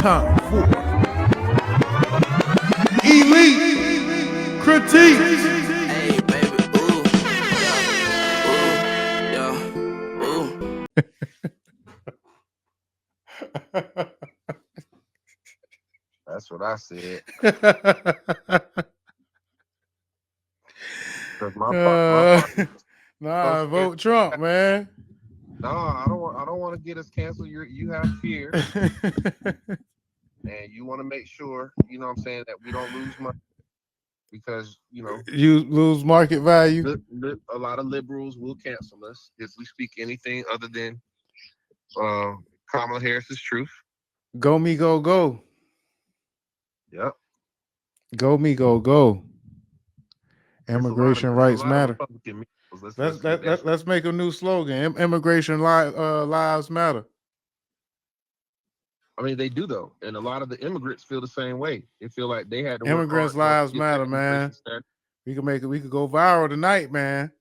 time for Elite Critique. Hey, baby, ooh, yeah, ooh. That's what I said. Nah, vote Trump, man. No, I don't want to get us canceled. You have fear, and you want to make sure, you know what I'm saying, that we don't lose money because, you know, you lose market value. a lot of liberals will cancel us if we speak anything other than Kamala Harris's truth. Go me, go, go. Yep. Go me, go, go. Immigration rights matter. Let's make a new slogan. Immigration lives matter. I mean, they do though, and a lot of the immigrants feel the same way. They feel like they had to immigrants' work hard lives matter, man. We could go viral tonight, man.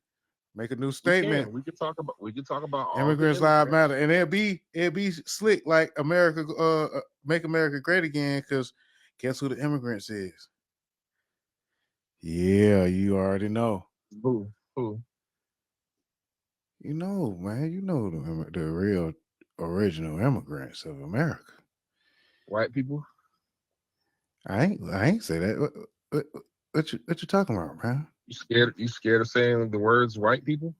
Make a new statement. We could talk about all immigrants' lives matter, and it'll be slick like America, make America great again. Because guess who the immigrants is? Yeah, you already know. Who? You know, man. You know the real original immigrants of America. White people. I ain't say that. What you talking about, man? You scared of saying the words white people?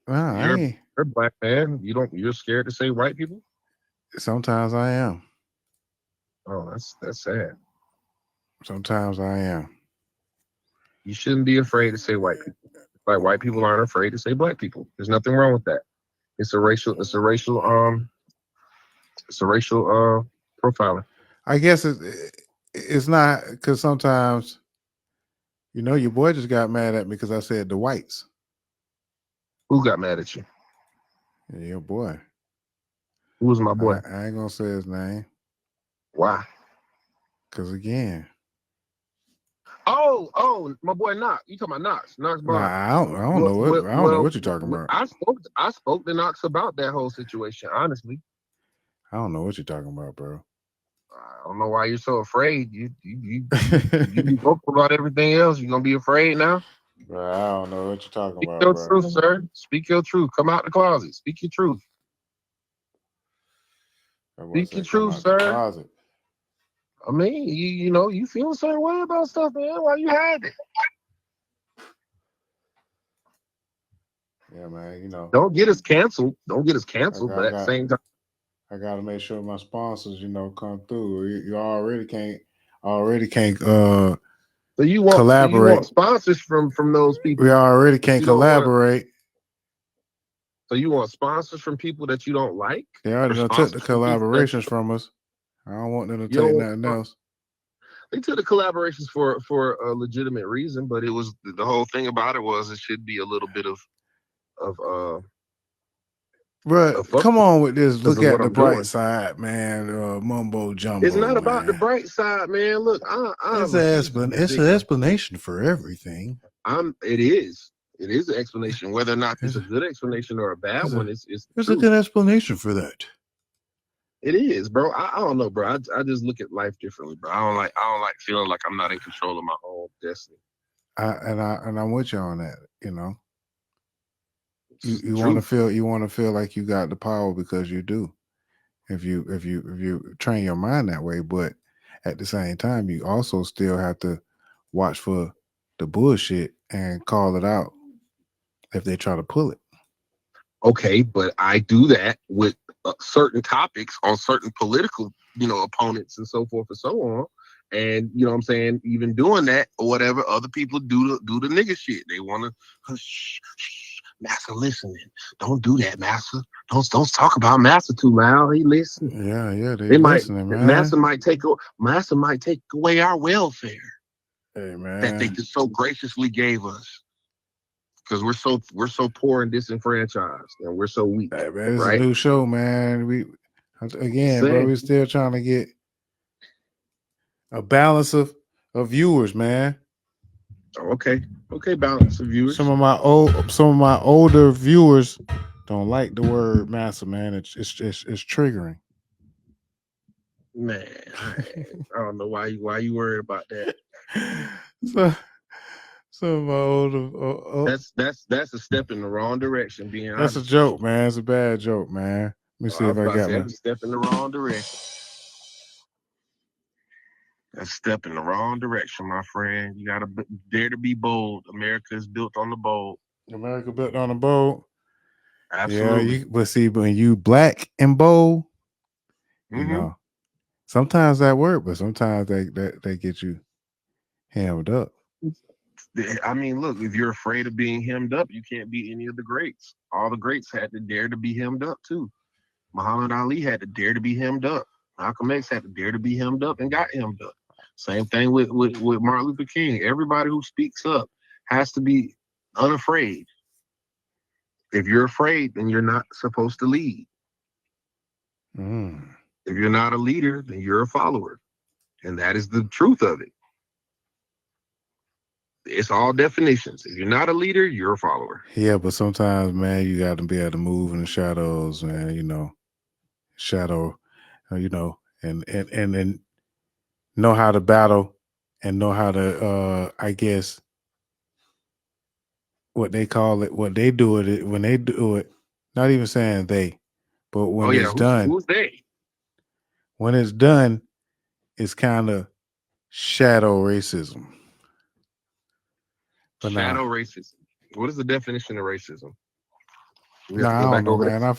Nah, you're a black man. You're scared to say white people? Sometimes I am. Oh, that's sad. Sometimes I am. You shouldn't be afraid to say white people. Like white people aren't afraid to say black people. There's nothing wrong with that. It's a racial profiling. I guess it's not, because sometimes, you know, your boy just got mad at me because I said the whites. Who got mad at you? Yeah, your boy. Who was my boy? I ain't gonna say his name. Why? Because again. Oh, my boy Knox. You talking about Knox? Knox Bond. Nah, I don't know what you're talking about. I spoke to Knox about that whole situation. Honestly, I don't know what you're talking about, bro. I don't know why you're so afraid. You be vocal about everything else. You gonna be afraid now? Bro, I don't know what you're talking about. Speak your truth, sir. Speak your truth. Come out the closet. Speak your truth. Speak your truth, sir. I mean, you know, you feel a certain way about stuff, man. Why you hide it? Yeah, man. You know, don't get us canceled. But at the same time, I gotta make sure my sponsors, you know, come through. You already can't. So you want collaborate. You want sponsors from those people. We already can't collaborate. So you want sponsors from people that you don't like? They already took the collaborations from us. I don't want them to take nothing else. They took the collaborations for a legitimate reason, but it was the whole thing about it was it should be a little bit of Bro, come on with this. Look at the bright side, man. Mumbo jumbo. It's not about the bright side, man. Look, it's an explanation for everything. It is an explanation. Whether or not it's a good explanation or a bad one, it's a good explanation for that. It is, bro. I don't know, bro. I just look at life differently, bro. I don't like feeling like I'm not in control of my own destiny. I'm with you on that. You know, you want to feel like you got the power because you do. If you train your mind that way, but at the same time, you also still have to watch for the bullshit and call it out if they try to pull it. Okay, but I do that with certain topics on certain political, you know, opponents and so forth and so on. And you know what I'm saying? Even doing that or whatever, other people do the nigga shit. They want to, Massa listening. Don't do that, Massa. Don't talk about Massa too loud. He listening. Yeah, they listening, man. Massa might take away our welfare. Hey, man. That they just so graciously gave us. Because we're so poor and disenfranchised, and we're so weak. Hey, man, it's a new show, man. Bro, we still trying to get a balance of viewers, man. Okay, balance of viewers. Some of my older viewers don't like the word massa, man. It's triggering. Man, I don't know why you worried about that. so, so my That's a step in the wrong direction. Being that's a honest with you, joke, man. It's a bad joke, man. Let me see I if was I about to got say my. that's a step in the wrong direction. That's a step in the wrong direction, my friend. You gotta dare to be bold. America is built on the bold. America built on a boat. Yeah, Absolutely. but see, when you black and bold, you Mm-hmm. know, sometimes that work, but sometimes they get you hammed up. I mean, look, if you're afraid of being hemmed up, you can't be any of the greats. All the greats had to dare to be hemmed up too. Muhammad Ali had to dare to be hemmed up. Malcolm X had to dare to be hemmed up and got hemmed up. Same thing with Martin Luther King. Everybody who speaks up has to be unafraid. If you're afraid, then you're not supposed to lead. Mm. If you're not a leader, then you're a follower. And that is the truth of it. It's all definitions. If you're not a leader, you're a follower. Yeah, but sometimes, man, you got to be able to move in the shadows, man. You know, shadow, you know, and know how to battle and know how to, I guess, what they call it, what they do it when they do it. Not even saying they, but Oh when yeah, it's done, who's they? it's kind of shadow racism. But Shadow racism. What is the definition of racism? We have to I go don't back know, over man. this.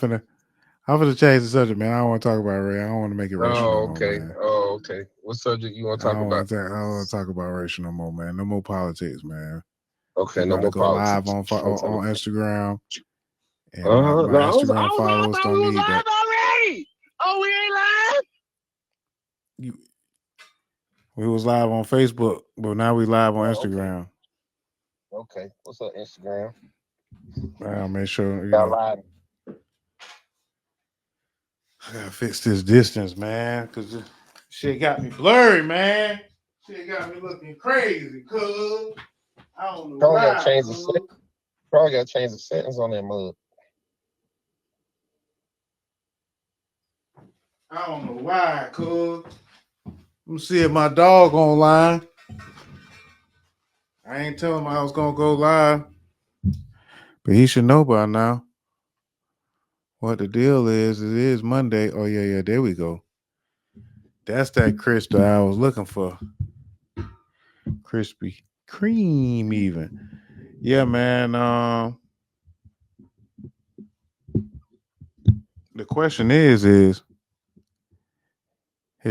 I'm finna change the subject, man. I don't want to talk about race. I don't want to make it racial no Oh, more, okay. man. Oh, okay. What subject you want to I talk don't about? want to. I don't want to talk about racial no more, man. No more politics, man. We Okay, no about to more go live politics. on Instagram, and Uh-huh. my No, Instagram I followers thought we don't was need that. live already. Oh, we ain't live? You, we was live on Facebook, but now we live on Oh, okay. Instagram. Okay. What's up, Instagram? I'll make sure Got live. I gotta fix this distance, man, because shit got me blurry, man. Shit got me looking crazy, cuz. I don't know Probably gotta why, change the cuz. set. Probably gotta change the settings on that mug. I don't know why, cuz. I'm seeing my dog online. I ain't telling him I was gonna go live. But he should know by now what the deal is. It is Monday. Oh, yeah, there we go. That's that crystal I was looking for. Krispy Kreme, even. Yeah, man. The question is his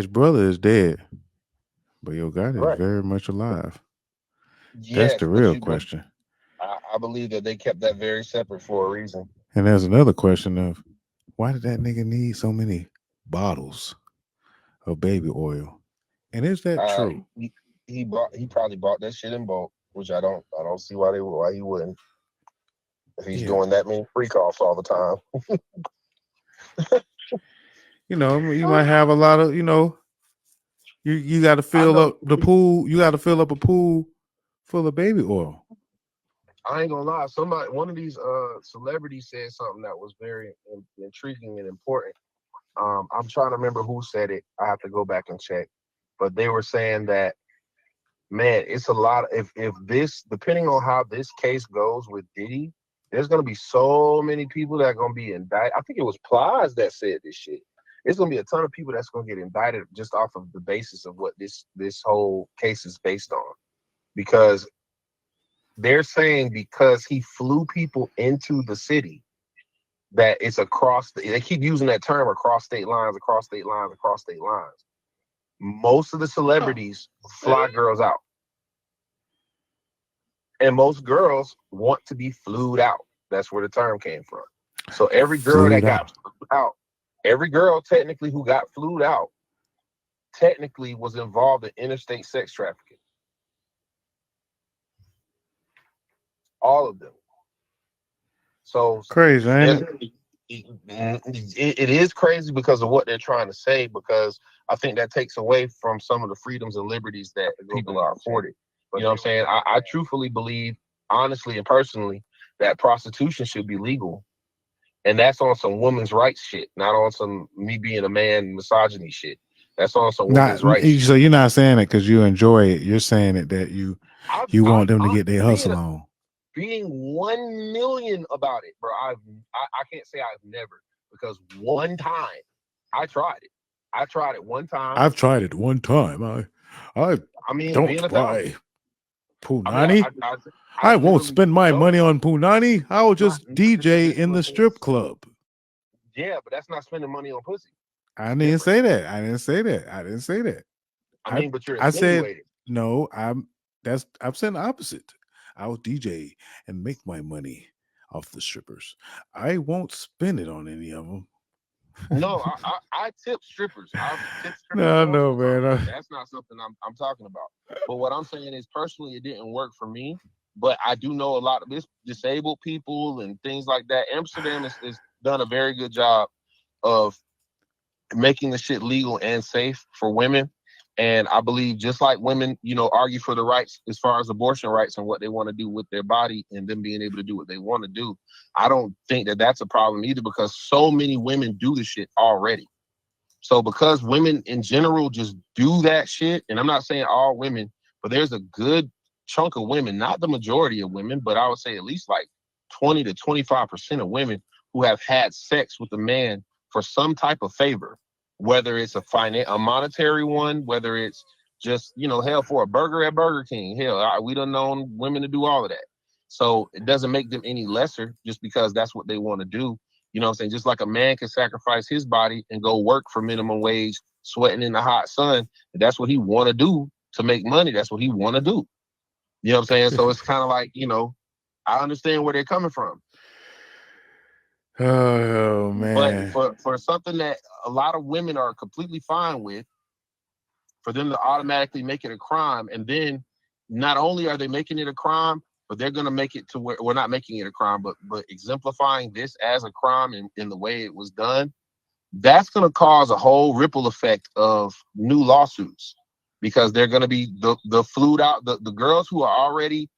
brother is dead, but Yo Gotti is Right. very much alive. That's Yes, the but real question. I believe that they kept that very separate for a reason. And there's another question of why did that nigga need so many bottles of baby oil? And is that Uh, true? he probably bought that shit in bulk, which I don't see why he wouldn't if he's Yeah. doing that many freak offs all the time. You know, you might have a lot of, you got to I fill know. up the pool. You got to fill up a pool full of baby oil. I ain't gonna lie. One of these celebrities said something that was very intriguing and important. I'm trying to remember who said it. I have to go back and check. But they were saying that, man, it's a lot. If this, depending on how this case goes with Diddy, there's gonna be so many people that are gonna be indicted. I think it was Plies that said this shit. It's gonna be a ton of people that's gonna get indicted just off of the basis of what this whole case is based on. Because they're saying because he flew people into the city that it's they keep using that term across state lines, across state lines, across state lines. Most of the celebrities fly girls out. And most girls want to be flued out. That's where the term came from. So every girl that Flued got out. flued out, every girl technically who got flued out, technically was involved in interstate sex trafficking. All of them. So Crazy, ain't it? it is crazy because of what they're trying to say, because I think that takes away from some of the freedoms and liberties that people are afforded. You know what I'm saying? I truthfully believe, honestly and personally, that prostitution should be legal. And that's on some women's rights shit, not on some me being a man misogyny shit. That's also Not women's rights. so you're not saying it because you enjoy it. You're saying it that you want them to get their hustle on. Being 1 million about it, bro. I can't say I've never, because one time I tried it. I tried it one time. I've tried it one time. I mean, don't buy Punani. I won't spend my money on Punani. I'll just DJ in the strip club. Yeah, but that's not spending money on pussy. I didn't say that. I didn't say that. I mean, but you're I said insinuating. no. I'm saying the opposite. I'll DJ and make my money off the strippers. I won't spend it on any of them. No, I tip strippers. I've tipped strippers. No, man. That's not something I'm talking about. But what I'm saying is, personally, it didn't work for me. But I do know a lot of this disabled people and things like that. Amsterdam has done a very good job of making the shit legal and safe for women. And I believe, just like women, argue for the rights as far as abortion rights and what they want to do with their body and them being able to do what they want to do, I don't think that that's a problem either, because so many women do the shit already. So because women in general just do that shit, and I'm not saying all women, but there's a good chunk of women, not the majority of women, but I would say at least like 20 to 25% of women who have had sex with a man for some type of favor, whether it's a monetary one, whether it's just, hell, for a burger at Burger King. Hell, we done known women to do all of that. So it doesn't make them any lesser just because that's what they want to do. You know what I'm saying? Just like a man can sacrifice his body and go work for minimum wage, sweating in the hot sun. That's what he want to do to make money. That's what he want to do. You know what I'm saying? So it's kind of like, I understand where they're coming from. Oh, man. But for something that a lot of women are completely fine with, for them to automatically make it a crime, and then not only are they making it a crime, but they're going to make it to where we're not making it a crime, but exemplifying this as a crime in the way it was done, that's going to cause a whole ripple effect of new lawsuits, because they're going to be the flued out, the girls who are already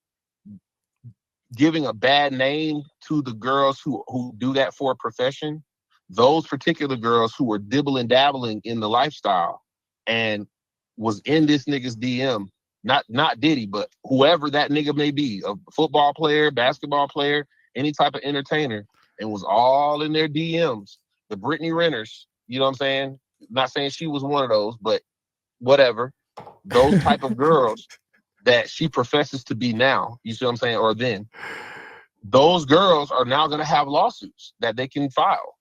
giving a bad name to the girls who do that for a profession. Those particular girls who were dibbling dabbling in the lifestyle and was in this nigga's DM, not Diddy, but whoever that nigga may be, a football player, basketball player, any type of entertainer, and was all in their DMs. The Brittany Renters, you know what I'm saying? Not saying she was one of those, but whatever. Those type of girls that she professes to be now, you see what I'm saying, or then, those girls are now going to have lawsuits that they can file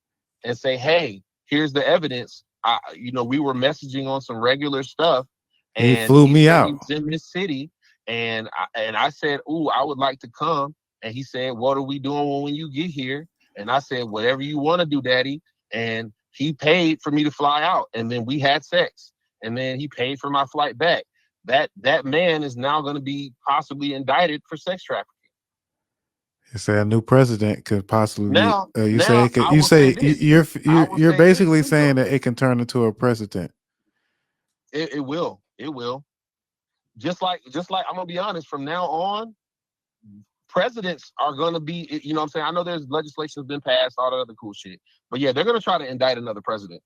and say, hey, here's the evidence. We were messaging on some regular stuff, and he flew me out. He was in this city, and I said, ooh, I would like to come. And he said, what are we doing when you get here? And I said, whatever you want to do, daddy. And he paid for me to fly out, and then we had sex, and then he paid for my flight back. That man is now going to be possibly indicted for sex trafficking. You say a new president could possibly now, be. You now say you're basically saying that it can turn into a precedent. It will. Just like I'm gonna be honest. From now on, presidents are gonna be. You know what I'm saying? I know there's legislation has been passed, all that other cool shit, but yeah, they're gonna try to indict another president.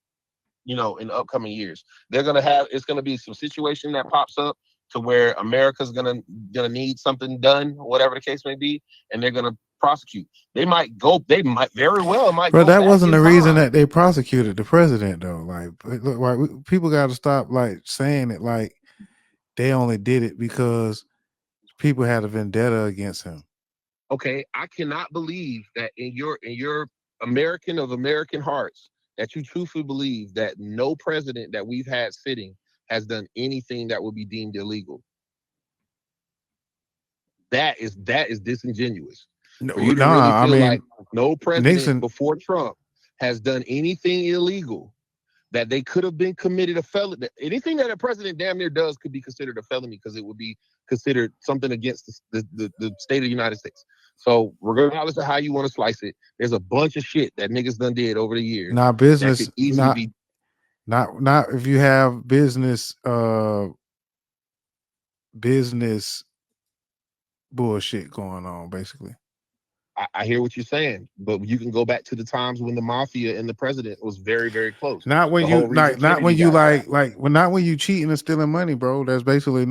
In the upcoming years, it's gonna be some situation that pops up to where America's gonna need something done, whatever the case may be, and they're gonna prosecute. They might very well. But that wasn't the reason that they prosecuted the president, though. Like people got to stop saying it like they only did it because people had a vendetta against him. Okay, I cannot believe that in your American of American hearts, that you truthfully believe that no president that we've had sitting has done anything that would be deemed illegal. That is disingenuous. For you to really feel like no president Nixon, before Trump has done anything illegal, that they could have been committed a felony. Anything that a president damn near does could be considered a felony, because it would be considered something against the state of the United States. So regardless of how you want to slice it, there's a bunch of shit that niggas done did over the years. Not business, not if you have business bullshit going on, basically. I hear what you're saying, but you can go back to the times when the mafia and the president was very, very close. Not when The you whole reason not when Kennedy you got shot. not when you cheating and stealing money, bro. That's basically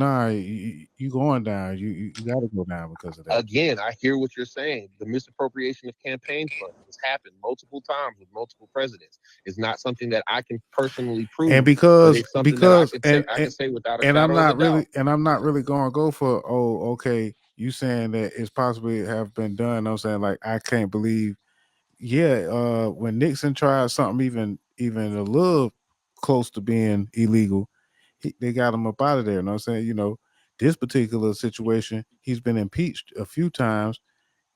you going down. You got to go down because of that. Again, I hear what you're saying. The misappropriation of campaign funds has happened multiple times with multiple presidents. It's not something that I can personally And prove, but it's something that I because could say. I can say without a and shadow of a doubt. I'm not really going to go for okay. You saying that it's possibly have been done. I'm saying like I can't believe. Yeah, when Nixon tried something even a little close to being illegal, they got him up out of there. You know what I'm saying? You know, this particular situation, he's been impeached a few times,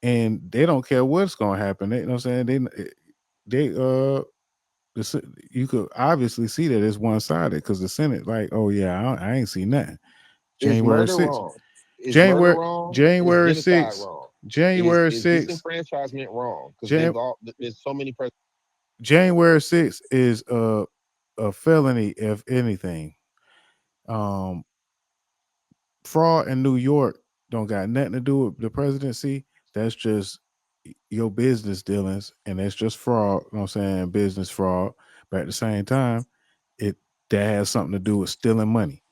and they don't care what's going to happen. You know what I'm saying? You could obviously see that it's one sided because the Senate, like, oh yeah, I ain't seen nothing. Is January murder 6th, wrong? Is murder January wrong? Is January genocide 6th, wrong? January Is 6th, disenfranchisement wrong? Because Jan- there's so many presidents. January 6th is a felony if anything. Um, Fraud in New York don't got nothing to do with the presidency. That's just your business dealings, and that's just fraud. You know what I'm saying? Business fraud. But at the same time, it that has something to do with stealing money.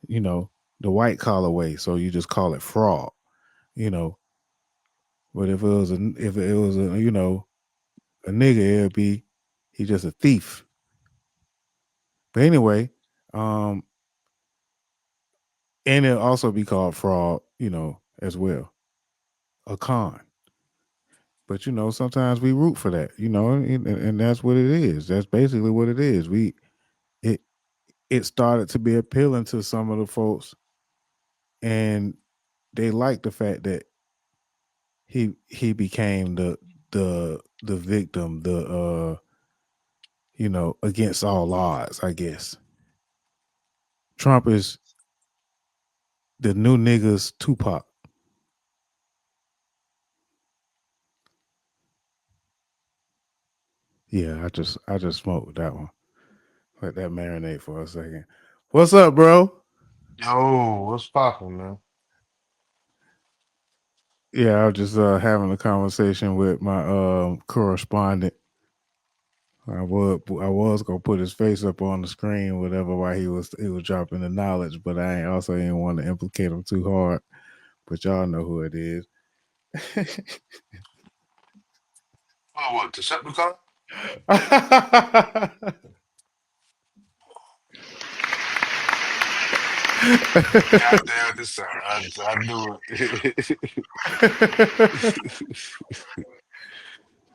You know, the white collar way. So you just call it fraud. You know, but if it was a a nigga, it'd be he just a thief. But anyway, um, and it'll also be called fraud. As well, a con. But sometimes we root for that, and that's what it is. That's basically what it is. It it started to be appealing to some of the folks, and they like the fact that he became the victim, against all odds. I guess Trump is the new niggas Tupac. Yeah, I just smoked that one. Let that marinate for a second. What's up, bro? Yo, what's poppin', man? Yeah, I was just having a conversation with my correspondent. I was gonna put his face up on the screen, whatever, while he was dropping the knowledge, but I ain't also didn't want to implicate him too hard. But y'all know who it is. Oh, what, Decepticon? Goddamn, this time. I knew it.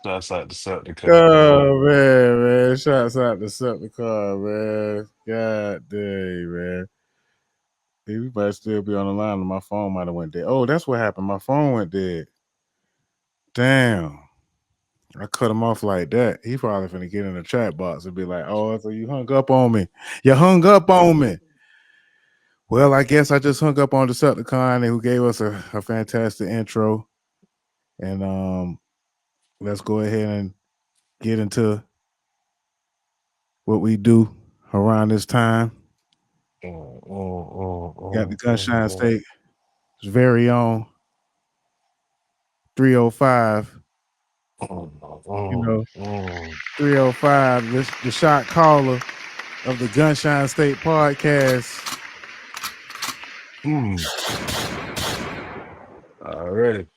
That's like Decepticon, man. Oh man, shouts out to Septicon, man. God dang, man. Hey, we might still be on the line, and my phone might have went dead. Oh, that's what happened. My phone went dead. Damn. I cut him off like that. He probably finna get in the chat box and be like, "Oh, so you hung up on me? You hung up on me." Well, I guess I just hung up on Decepticon, who gave us a fantastic intro, and let's go ahead and get into what we do around this time. Got the Gunshine Mm. State, his very own 305. You know, 305. The shot caller of the Gunshine State podcast. Already.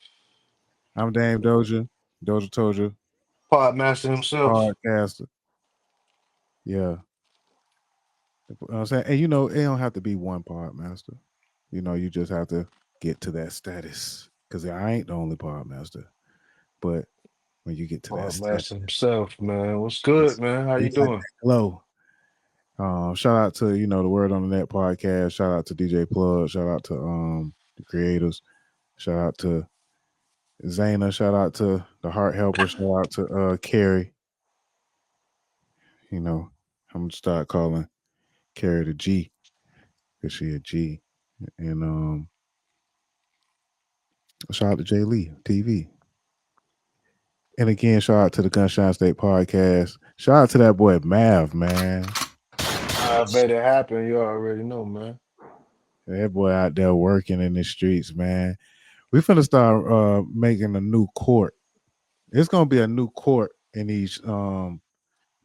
I'm Dame Doja. Doja told you, Podmaster himself. podcaster. Yeah. You know what I'm saying? And it don't have to be one pod master. You just have to get to that status. Because I ain't the only pod master. But when you get to that status, Podmaster himself, man. What's good, man? How you you got doing? that glow. Shout out to, the Word on the Net podcast. Shout out to DJ Plug. Shout out to the creators. Shout out to Zayna. Shout out to the Heart Helper. Shout out to Carrie. I'm gonna start calling Carrie the G because she a G. And shout out to Jay Lee TV. And again, shout out to the Gunshine State podcast. Shout out to that boy Mav, man. I bet it happened. You already know, man. That boy out there working in the streets, man. We finna start making a new court. It's gonna be a new court in these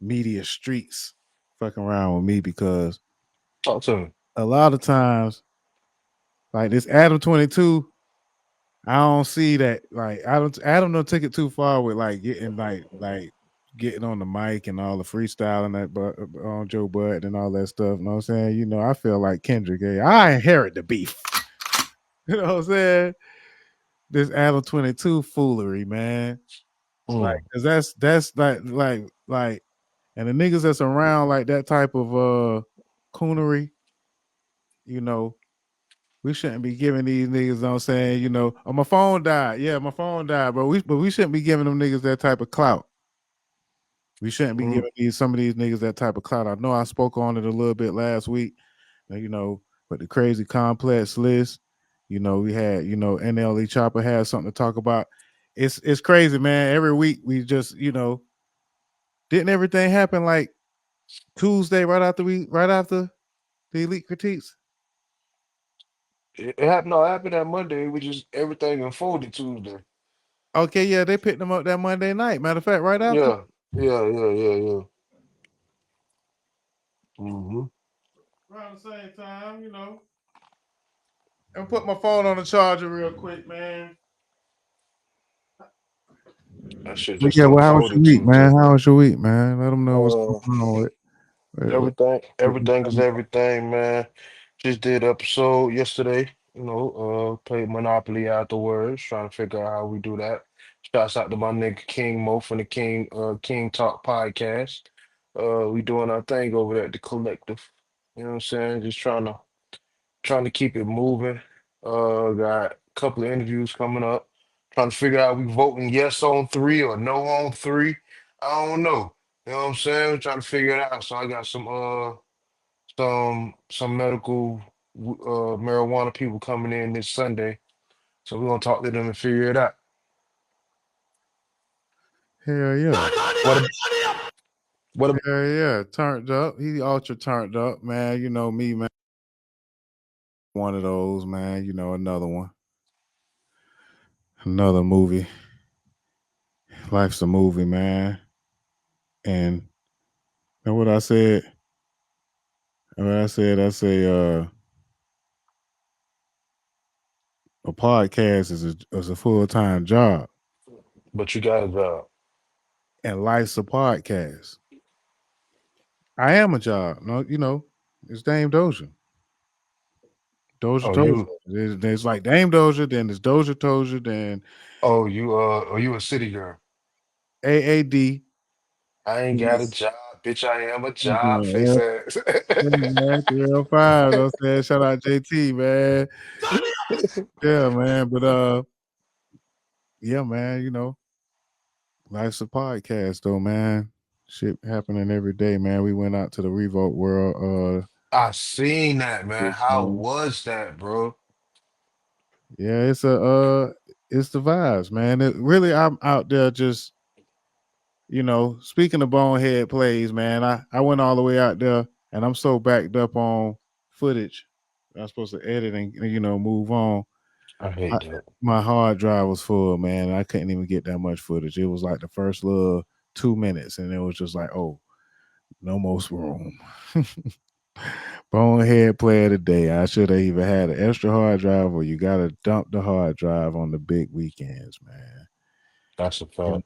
media streets fucking around with me because Talk to me. a lot of times, like this Adam 22, I don't see that. Like Adam don't take it too far with like getting like getting on the mic and all the freestyling that but on Joe Bud and all that stuff. You know what I'm saying? You know, I feel like Kendrick. I inherit the beef. You know what I'm saying? This Adam 22 foolery, man. Like, cause that's like, and the niggas that's around like that type of coonery, you know, we shouldn't be giving these niggas, you know what I'm saying, you know, oh, my phone died. Yeah, my phone died, but we shouldn't be giving them niggas that type of clout. We shouldn't be giving some of these niggas that type of clout. I know I spoke on it a little bit last week, you know, but the crazy complex list, you know, we had, you know, NLE Chopper had something to talk about. It's crazy, man. Every week we just, you know, didn't everything happen like Tuesday right after the elite critiques? It happened. No, it happened that Monday. We just everything unfolded Tuesday. Okay, yeah, they picked them up that Monday night. Matter of fact, right after. Yeah. Mm-hmm. Around the same time, you know. And put my phone on the charger real quick, man. That shit But just yeah, well, how was your unfolded week, man? Tuesday. How was your week, man? Let them know what's Uh, going on everything is everything, man. Just did episode yesterday. Played Monopoly afterwards, trying to figure out how we do that. Shouts out to my nigga King Mo from the King Talk podcast. We doing our thing over there at the collective. You know what I'm saying? Just trying to keep it moving. Got a couple of interviews coming up. Trying to figure out we voting yes on three or no on three. I don't know. You know what I'm saying? We're trying to figure it out. So I got some medical marijuana people coming in this Sunday. So we're gonna talk to them and figure it out. Hell yeah. What ab- what ab- Hell yeah. Turned up. He ultra turned up, man. You know me, man. One of those, man. You know, another one. Another movie. Life's a movie, man. And you know what I said? I say a podcast is a full-time job. but you got a job. And life's a podcast. I am a job. No, you know, it's Dame Doja. Doja Oh Doja. you There's like Dame Doja, then there's Doja Doja, then you a city girl. AAD. I ain't got a Yes. job, bitch. I am a job. Face Yeah, ass. man, 305. I'm saying shout out JT, man. Yeah, man. But yeah, man, you know, life's a podcast though, man. Shit happening every day, man. We went out to the Revolt World I seen that, man. How weekend. was that, bro? Yeah, it's the vibes, man. It really I'm out there just, you know, speaking of bonehead plays, man, I went all the way out there and I'm so backed up on footage. I'm supposed to edit and, you know, move on. I I, hate that. my hard drive was full, man. I couldn't even get that much footage. It was like the first little 2 minutes, and it was just like, oh, no more room. Bonehead play of the day. I should have even had an extra hard drive, or you gotta dump the hard drive on the big weekends, man. That's a And fact.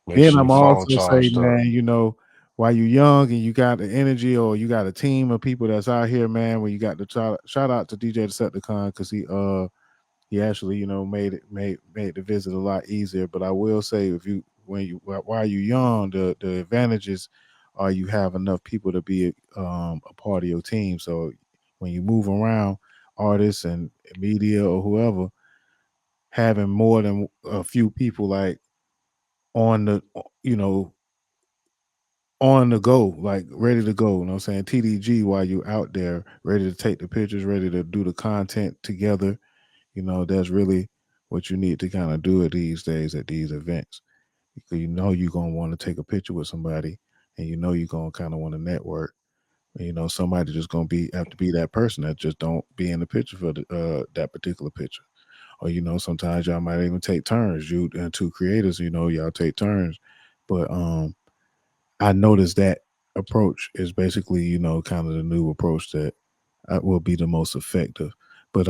Make then sure your I'm phone also say, charged up. man, you know, while you're young and you got the energy, or you got a team of people that's out here, man. When you got the shout out to DJ Decepticon because he actually, you know, made the visit a lot easier. But I will say, if you while you're young, the advantages are you have enough people to be a part of your team. So when you move around, artists and media or whoever, having more than a few people like on the, you know, on the go, like ready to go. You know what I'm saying? TDG while you're out there, ready to take the pictures, ready to do the content together. You know, that's really what you need to kind of do it these days at these events. Because you know you're gonna want to take a picture with somebody, and you know you're gonna kind of want to network. And, you know, somebody just gonna have to be that person that just don't be in the picture for that particular picture. or sometimes y'all might even take turns. You and two creators, y'all take turns. But I noticed that approach is basically, kind of the new approach that will be the most effective. But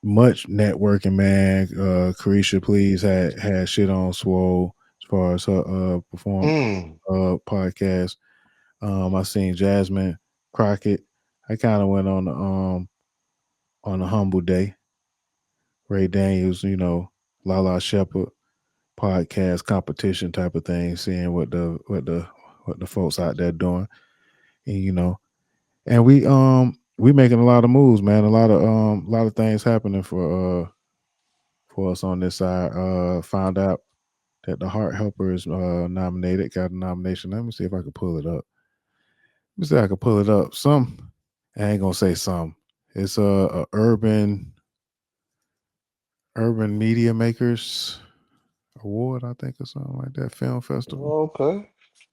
much networking, man. Carisha, please had shit on Swole as far as her perform Mm. podcast. I seen Jasmine Crockett. I kind of went on a humble day. Ray Daniels, Lala Shepherd podcast competition type of thing, seeing what the folks out there doing, and and we making a lot of moves, man. A lot of things happening for us on this side. Found out that the Heart Helper is nominated, got a nomination. Let me see if I can pull it up. Let me see if I can pull it up. I ain't gonna say some. It's a urban media makers award, I think, or something like that. Film festival. Okay.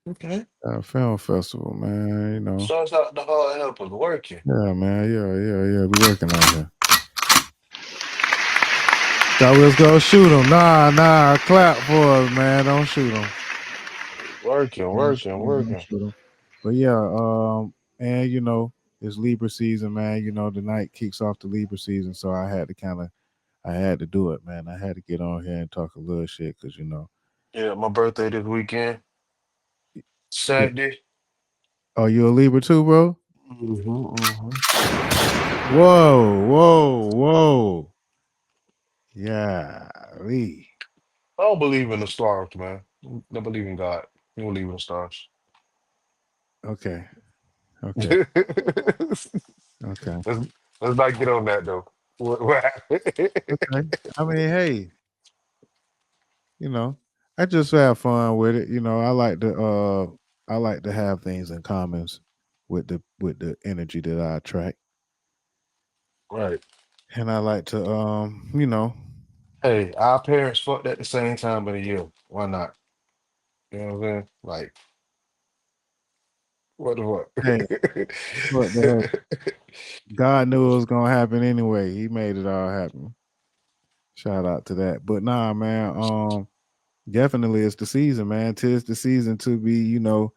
Okay. Film festival, man. Shouts out the hard helpers working. Yeah, man. Yeah. We working on here. Thought we was gonna shoot them. Nah. Clap for us, man. Don't shoot them. Working. Shoot 'em. But yeah, and it's Libra season, man. The night kicks off the Libra season, so I had to do it, man. I had to get on here and talk a little shit because Yeah, my birthday this weekend, yeah. Saturday. Oh, you a Libra too, bro? Mm-hmm. Whoa. Yeah, Lee. I don't believe in the stars, man. I believe in God. You don't believe in the stars. Okay. let's, Okay. let's not get on that though. What happened? Okay. I mean, hey, you know, I just have fun with it. I like to have things in commons with the energy that I attract. Right. And I like to Hey, our parents fucked at the same time of the year. Why not? You know what I'm saying? Like, what hey, the what the heck? fuck? God knew it was gonna happen anyway. He made it all happen. Shout out to that. But nah, man, definitely it's the season, man. Tis the season to be, married,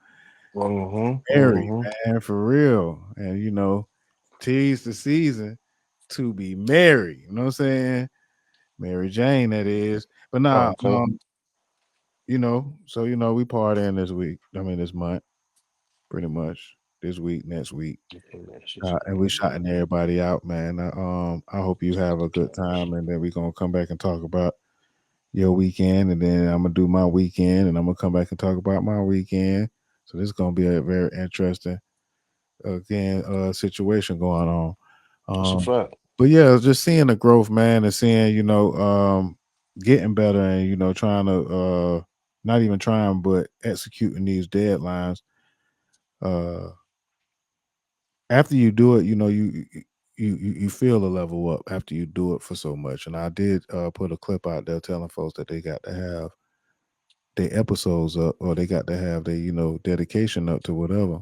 Mm-hmm. man, for real. And tis the season to be married. You know what I'm saying? Mary Jane, that is. But Oh, nah, okay. so we partying this week. I mean this month, pretty much. This week, next week. And we shouting everybody out, man. I hope you have a good time, and then we gonna come back and talk about your weekend, and then I'm gonna do my weekend, and I'm gonna come back and talk about my weekend. So this is gonna be a very interesting, again, situation going on. That's a Um, fact. but yeah, just seeing the growth, man, and seeing getting better, and trying to not even trying, but executing these deadlines. Uh, After you do it, you feel a level up after you do it for so much. And I did put a clip out there telling folks that they got to have their episodes up, or they got to have their dedication up to whatever.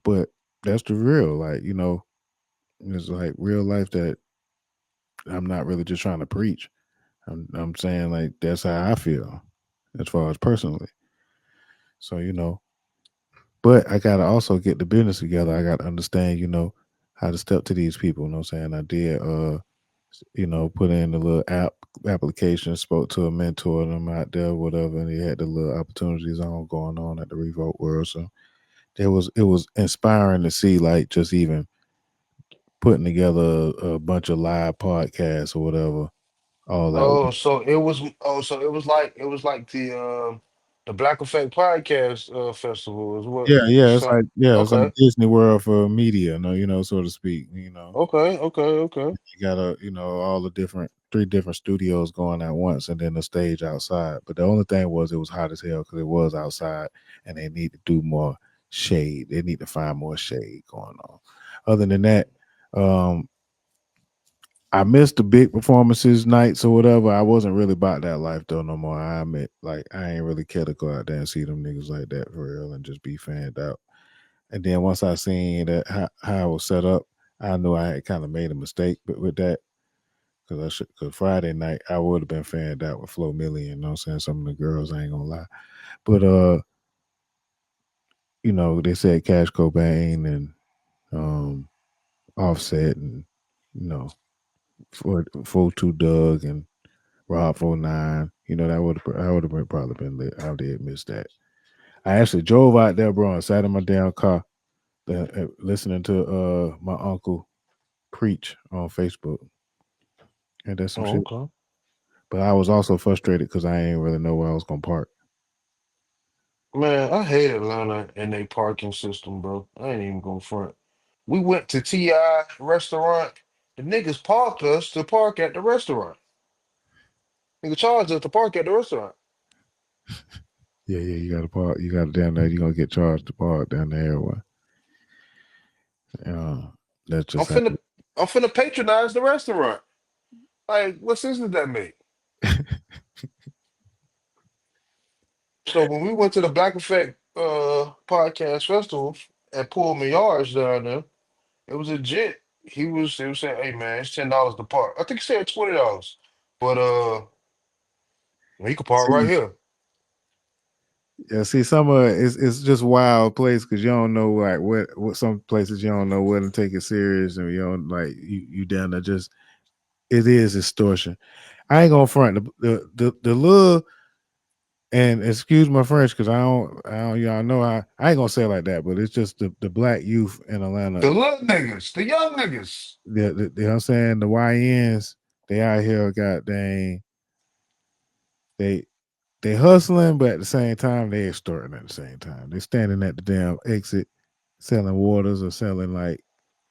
But that's the real, like it's like real life that I'm not really just trying to preach. I'm saying like that's how I feel as far as personally. So but I gotta also get the business together. I gotta understand how to step to these people. You know what I'm saying? I did put in a little application, spoke to a mentor of them out there, whatever, and he had the little opportunities on going on at the Revolt World. So it was inspiring to see, like, just even putting together a bunch of live podcasts or whatever, all that. So it was like the Black Effect Podcast Festival is what Yeah, you it's said. like Okay. Disney World for media, so to speak. Okay. You got all the three different studios going at once, and then the stage outside. But the only thing was it was hot as hell because it was outside, and they need to do more shade. They need to find more shade going on. Other than that, um, I missed the big performances nights or whatever. I wasn't really about that life though no more. I admit, like, I ain't really care to go out there and see them niggas like that for real and just be fanned out. And then once I seen that how it was set up, I knew I had kind of made a mistake, but with that. Because Friday night I would have been fanned out with Flo Milli, you know what I'm saying? Some of the girls, I ain't gonna lie. But they said Cash Cobain and Offset and you know, 42 Doug and Rob 49. That would have probably been lit. I did miss that. I actually drove out there, bro, and sat in my damn car, listening to my uncle preach on Facebook. And that's some Oh, shit. okay. But I was also frustrated because I ain't really know where I was gonna park. Man, I hate Atlanta and they parking system, bro. I ain't even gonna front. We went to TI restaurant. The niggas parked us to park at the restaurant. Nigga charged us to park at the restaurant. Yeah, you gotta park. You gotta down there. You gonna get charged to park down there. What? Uh, that's I'm just how. finna I'm finna patronize the restaurant. Like, what sense does that make? So when we went to the Black Effect podcast festival at Pullman Yards down there, it was legit. He was saying, hey man, it's $10 to park. I think he said $20. But he could park right See, here. yeah, see, some of it's just wild place because you don't know like what some places you don't know where to take it serious and you don't like you down there just it is extortion. I ain't gonna front the little and excuse my French because I don't y'all know I ain't gonna say it like that, but it's just the black youth in Atlanta. The little niggas, the young niggas. You know what I'm saying? The YNs, they out here got dang they they hustling, but at the same time they extorting at the same time. They standing at the damn exit selling waters or selling like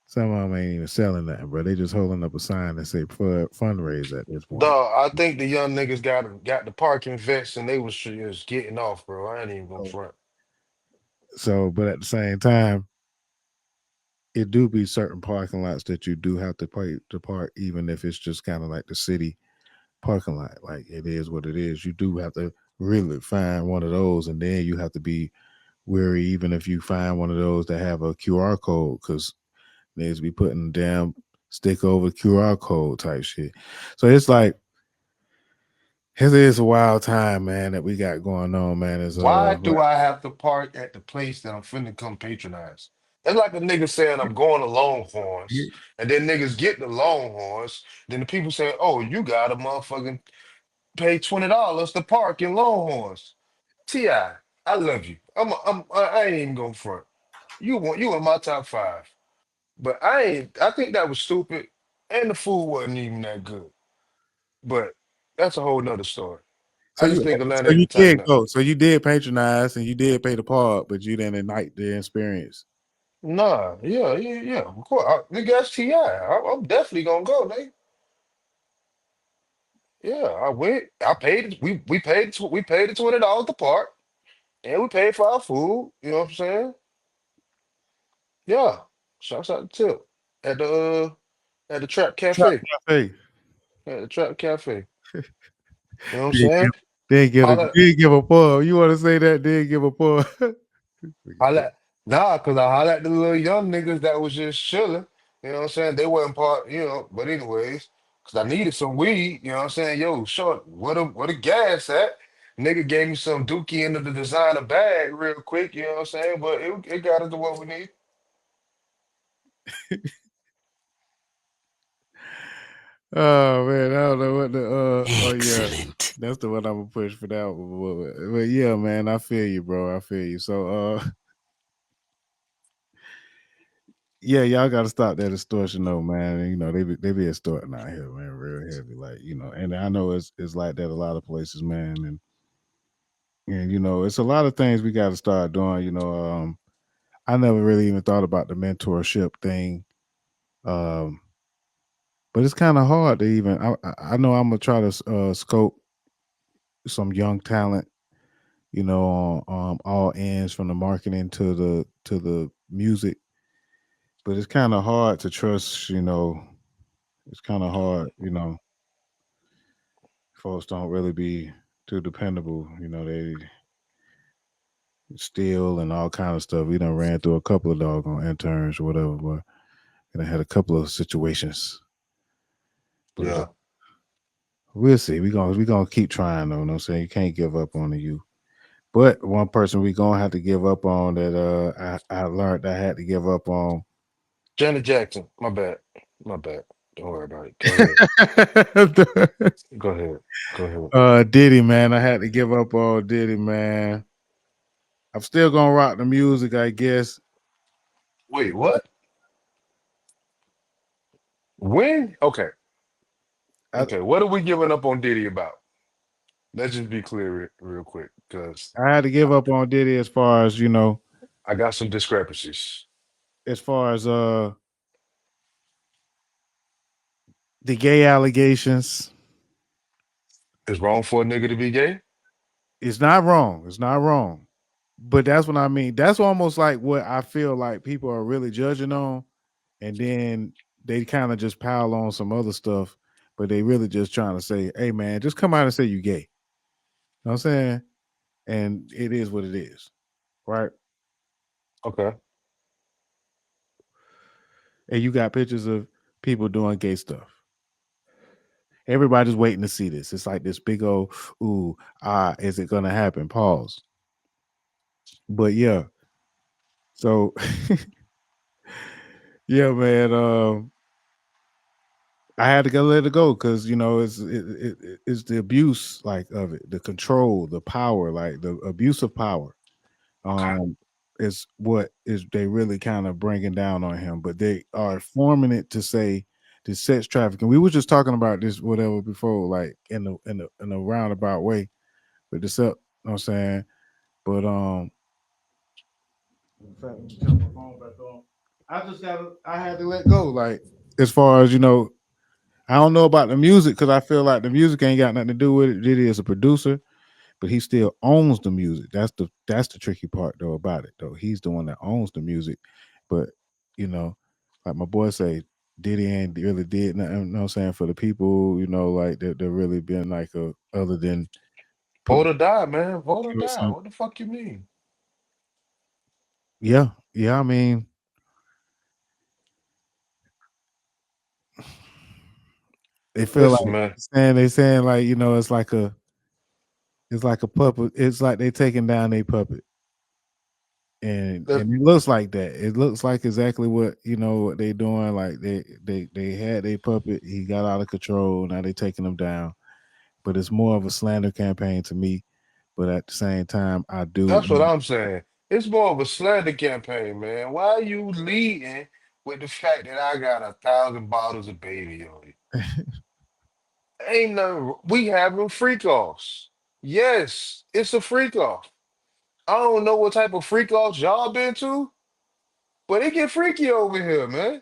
some of them ain't even selling nothing, bro. They just holding up a sign that say fundraise at this point. Dog, I think the young niggas got the parking vest and they was just getting off, bro. I ain't even gonna So, front. but at the same time, it do be certain parking lots that you do have to pay to park, even if it's just kind of like the city parking lot. Like it is what it is. You do have to really find one of those, and then you have to be wary, even if you find one of those that have a QR code, because niggas be putting damn stick over QR code type shit. So it's like it is a wild time, man, that we got going on, man. Is Why but do I have to park at the place that I'm finna come patronize? It's like a nigga saying I'm going to Longhorns, and then niggas get the Longhorns. Then the people say, "Oh, you got to motherfucking pay $20 to park in Longhorns." Ti, I love you. I ain't even gonna front. You in my top five, but I ain't. I think that was stupid, and the food wasn't even that good. But that's a whole nother story. so I just you think Atlanta so need you to tighten did up. go, so you did patronize and you did pay the park, but you didn't ignite the experience. Nah, yeah. Of course, nigga, that's Ti. I'm definitely gonna go, nigga. Yeah, I went. I paid. We paid the $20 to park, and we paid for our food. You know what I'm saying? Yeah. Shouts out to Tip at the Trap Trap Cafe. Cafe. At the Trap Cafe. You know what I'm Did saying? give, Holla, did give a pub. You want to say that? Did give a pub. holla, nah, cause I holla at the little young niggas that was just chilling. You know what I'm saying? They wasn't part, but anyways, cause I needed some weed, you know what I'm saying? Yo, short, what a gas at? Nigga gave me some dookie into the designer bag real quick, you know what I'm saying? But it got us to what we need. Oh man, I don't know what the oh yeah, Excellent. that's the one I'm gonna push for that one. But yeah, man, I feel you, bro. I feel you. So yeah, y'all gotta stop that extortion though, man. And, they be extorting out here, man, real heavy. Like, and I know it's like that a lot of places, man. And it's a lot of things we gotta start doing, I never really even thought about the mentorship thing. Um, but it's kind of hard to even I know I'm gonna try to scope some young talent, on all ends from the marketing to the music. But it's kind of hard to trust, it's kind of hard, folks don't really be too dependable, they steal and all kind of stuff. We done ran through a couple of doggone interns or whatever, but and I had a couple of situations. But Yeah. We'll see. We gonna keep trying though. You know what I'm saying? You can't give up on the youth. But one person we gonna have to give up on that I learned I had to give up on. Janet Jackson. My bad. My bad. Don't worry about it. Go ahead. Go ahead. Go ahead. Diddy, man. I had to give up on Diddy, man. I'm still gonna rock the music, I guess. Wait, what? When? Okay. I, Okay. What are we giving up on Diddy about? Let's just be clear real quick, because I had to give up on Diddy as far as I got some discrepancies. as far as the gay allegations. It's wrong for a nigga to be gay? It's not wrong. It's not wrong. But that's what I mean. That's almost like what I feel like people are really judging on, and then they kind of just pile on some other stuff, but they really just trying to say, "Hey, man, just come out and say you gay." You know what I'm saying? And it is what it is, right? Okay. And you got pictures of people doing gay stuff. Everybody's waiting to see this. It's like this big old, ooh, is it gonna happen? Pause. But yeah, so yeah, man. I had to go let it go because it's the abuse like of it, the control, the power, like the abuse of power. Okay. Is what is they really kind of bringing down on him, but they are forming it to say the sex trafficking. We were just talking about this whatever before, like in a roundabout way, but this up. You know what I'm saying? But in fact, let me turn my phone back on. I had to let go. Like as far as I don't know about the music because I feel like the music ain't got nothing to do with it. Diddy is a producer, but he still owns the music. That's the tricky part though about it though. He's the one that owns the music, but you know, like my boy say, Diddy ain't really did nothing. You know what I'm saying for the people. Like they're really been like a other than put. Vote or die, man. Vote or Give us die. some. What the fuck you mean? Yeah, yeah. I mean, they feel Listen, like man. they saying like it's like a puppet. It's like they taking down a puppet. That, And it looks like that. It looks like exactly what they doing. Like they had a puppet. He got out of control. Now they taking him down. But it's more of a slander campaign to me. But at the same time, I do. that's what I'm saying. It's more of a slander campaign, man. Why are you leading with the fact that I got 1,000 bottles of baby on it? Ain't no, we having freak offs. Yes, it's a freak off. I don't know what type of freak offs y'all been to, but it get freaky over here, man.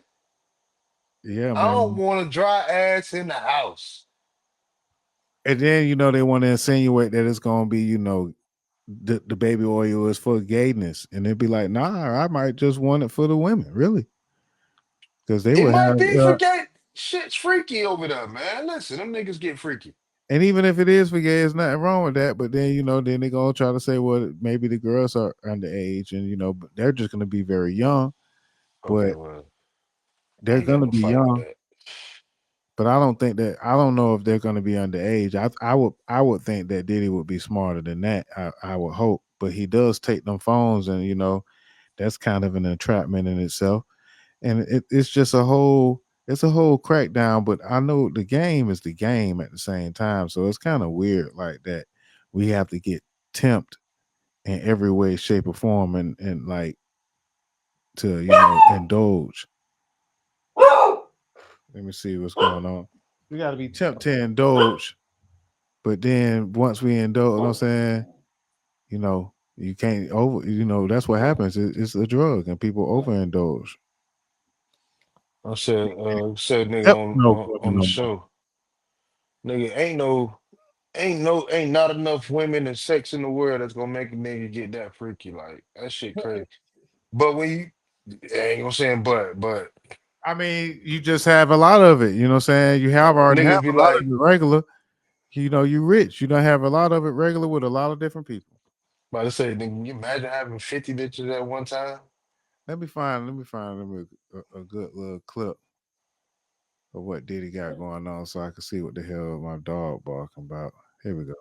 Yeah, I don't man. want to dry ass in the house. And then they want to insinuate that it's gonna be the baby oil is for gayness, and it'd be like, nah, I might just want it for the women, really, because they It would might have. be for gay. Shit's freaky over there, man. Listen, them niggas get freaky. And even if it is for gay, there's nothing wrong with that. But then, then they're gonna try to say, well, maybe the girls are underage, and but they're just gonna be very young. Okay, But well, I they're ain't got gonna no be fight with young. that. But I don't think that I don't know if they're gonna be underage. I would think that Diddy would be smarter than that. I would hope. But he does take them phones, and that's kind of an entrapment in itself. And it's a whole crackdown. But I know the game is the game at the same time, so it's kind of weird like that. We have to get tempted in every way, shape, or form, and like to indulge. Let me see what's going on. We got to be tempted to indulge, but then once we indulge, you know what I'm saying, you can't over. That's what happens. It's a drug, and people overindulge. I said nigga Yep. on, No on puppy on the no more. show. Nigga, ain't not enough women and sex in the world that's gonna make a nigga get that freaky. Like that shit crazy. But when you I ain't gonna say but I mean, you just have a lot of it. You know what I'm saying? You have already have niggas be a lot of like, it regular. You rich. You don't have a lot of it regular with a lot of different people. about to say, nigga, can you imagine having 50 bitches at one time? Let me find. Let me find a good little clip. of what Diddy got going on, so I can see what the hell my dog barking about. Here we go.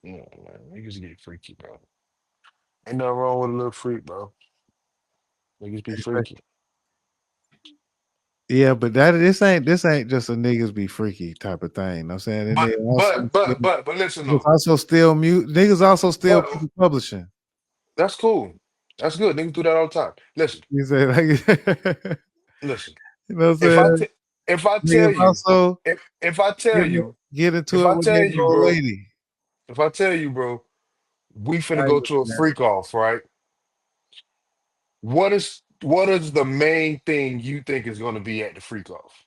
Yeah, man, niggas get freaky, bro. Ain't nothing wrong with a little freak, bro. Niggas be freaky. Yeah, but this ain't just a niggas be freaky type of thing. You know what I'm saying? And But they also but but but but listen niggas though. also still mute. Niggas also still But publishing. that's cool. That's good. Niggas do that all the time. Listen, You say like, listen. you know what I'm If I saying? t- if I tell Niggas you, also if I tell you, get if into it I with tell their you, old bro, lady. if I tell you, bro, we finna I go get to a that. freak off, right? What is the main thing you think is gonna be at the freak off?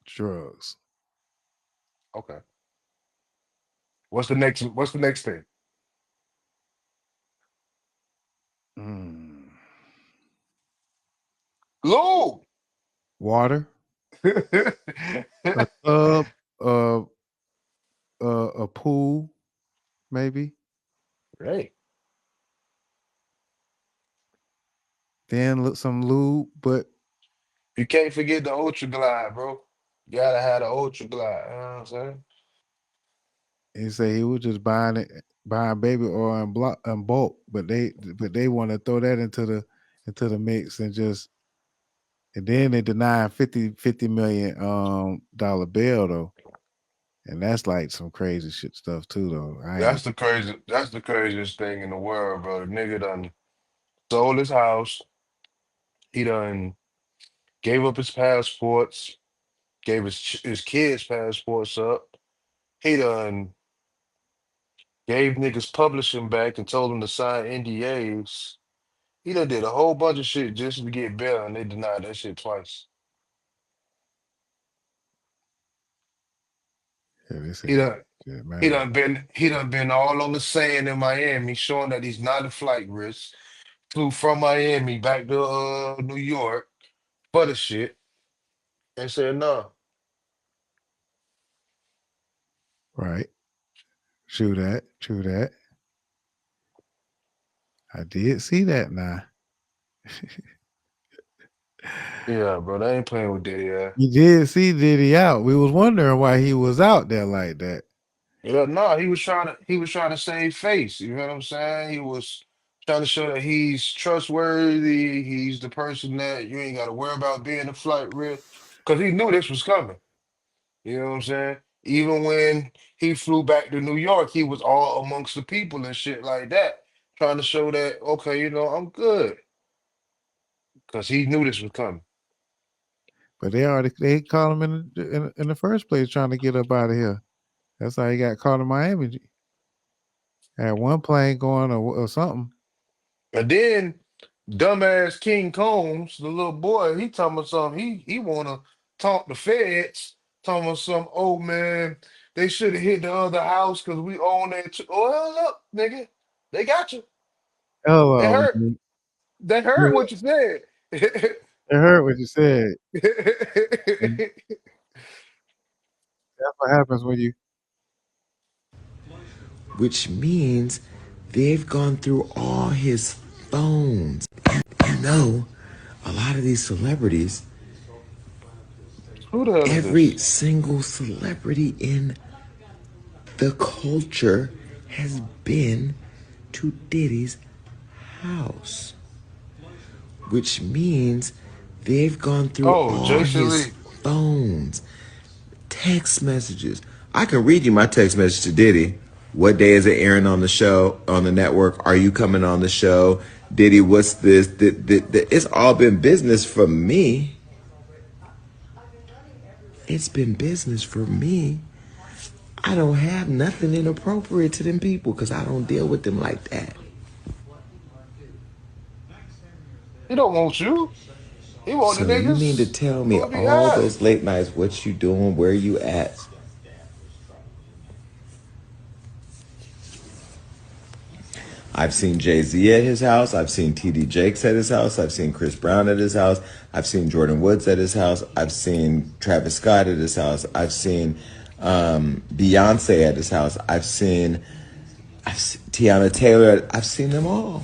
Drugs. Okay. What's the next thing? Mm. Lube. Water, a tub, uh, a pool, maybe. Right. Then look some lube, but You can't forget the Ultra Glide, bro. You gotta have the Ultra Glide. You know what I'm saying? he say he was just buying baby oil in bulk, but they want to throw that into the mix and then they deny 50 million dollar bail though, and that's like some crazy shit stuff too though. I ain't. That's the craziest thing in the world, bro. The nigga done sold his house. He done gave up his passports, gave his kids' passports up. He done gave niggas publishing back and told them to sign NDAs. He done did a whole bunch of shit just to get bail, and they denied that shit twice. Yeah, they say He done shit he mad. done been he done been all on the sand in Miami, showing that he's not a flight risk. Flew from Miami back to New York for the shit and said no. Right. True that. True that. I did see that now. Yeah, bro, they ain't playing with Diddy. Yeah, You did see Diddy out. We was wondering why he was out there like that. yeah, no, he was trying to save face. You know what I'm saying? He was trying to show that he's trustworthy. He's the person that you ain't got to worry about being a flight risk because he knew this was coming. You know what I'm saying? Even when he flew back to New York, he was all amongst the people and shit like that, trying to show that okay, I'm good because he knew this was coming. But they called him in the first place trying to get up out of here. That's how he got caught in Miami. Had one plane going or something. And then dumbass King Combs, the little boy, he talking about something. He wanna talk the feds, talking about some. Oh man, they should have hit the other house because we own that. Oh hell up, nigga, they got you. They Hello. heard. They heard what you said. I heard what you said. That's what happens when you. Which means they've gone through all his phones. You know, a lot of these celebrities, Who the hell is every this? single celebrity in the culture has been to Diddy's house. Which means they've gone through Oh, all Jason his Lee. phones, text messages. I can read you my text message to Diddy. What day is it airing on the show, on the network? Are you coming on the show? Diddy, what's this? It's all been business for me. It's been business for me. I don't have nothing inappropriate to them people because I don't deal with them like that. He don't want you. He want the So you mean to niggas tell who me will be all hiding. those late nights, what you doing, where you at? I've seen Jay-Z at his house. I've seen TD Jakes at his house. I've seen Chris Brown at his house. I've seen Jordan Woods at his house. I've seen Travis Scott at his house. I've seen Beyonce at his house. I've seen Tiana Taylor. I've seen them all.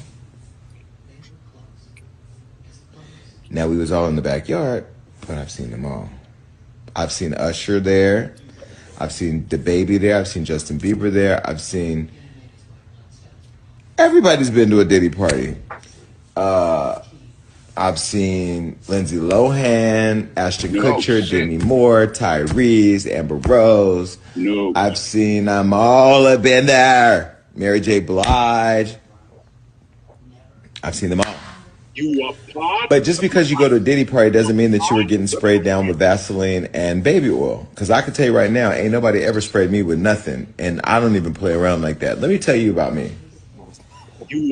Now we was all in the backyard, but I've seen them all. I've seen Usher there. I've seen DaBaby there. I've seen Justin Bieber there. I've seen everybody's been to a Diddy party. I've seen Lindsay Lohan, Ashton Kutcher, Demi Moore, Tyrese, Amber Rose. I've seen them all have been there. Mary J. Blige. I've seen them all. But just because you go to a Diddy party doesn't mean that you were getting sprayed down with Vaseline and baby oil. Because I can tell you right now, ain't nobody ever sprayed me with nothing. And I don't even play around like that. Let me tell you about me.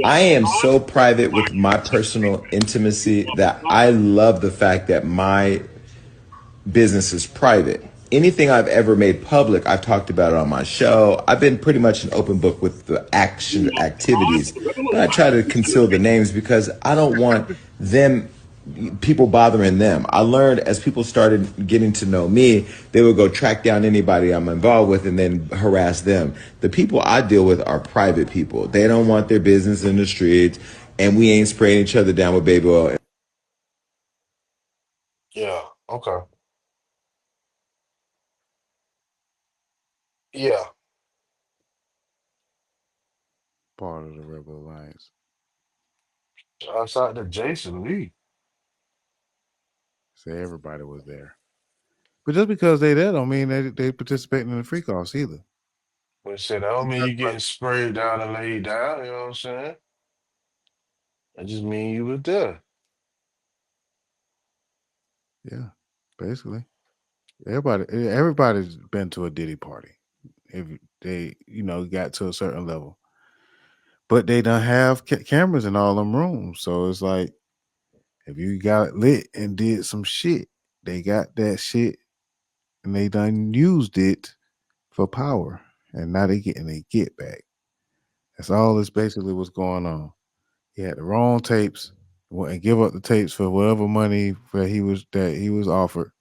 I am so private with my personal intimacy that I love the fact that my business is private. Anything I've ever made public, I've talked about it on my show. I've been pretty much an open book with the action activities, but I try to conceal the names because I don't want people bothering them. I learned as people started getting to know me, they would go track down anybody I'm involved with and then harass them. The people I deal with are private people. They don't want their business in the streets, and we ain't spraying each other down with baby oil. Yeah. Okay. Yeah. Part of the Rebel Alliance. Outside to Jason Lee. So everybody was there. But just because they there don't mean they participating in the freak offs either. But said, I don't mean you getting sprayed down and laid down, you know what I'm saying? I just mean you were there. Yeah, basically. Everybody's been to a Diddy party. If they, got to a certain level. But they don't have cameras in all them rooms. So it's like, if you got it lit and did some shit, they got that shit and they done used it for power. And now they getting a get back. That's all that's basically what's going on. He had the wrong tapes and give up the tapes for whatever money that he was offered.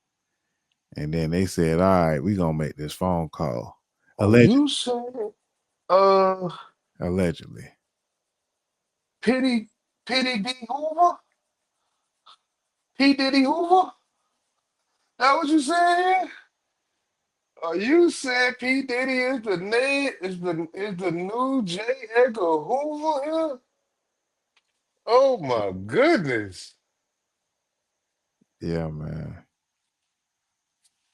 And then they said, all right, we're gonna make this phone call. Oh, you said Allegedly. Pity D Hoover? P. Diddy Hoover? That what you said? Oh, you said P. Diddy is the name is the new J. Edgar Hoover here? Oh my goodness. Yeah, man.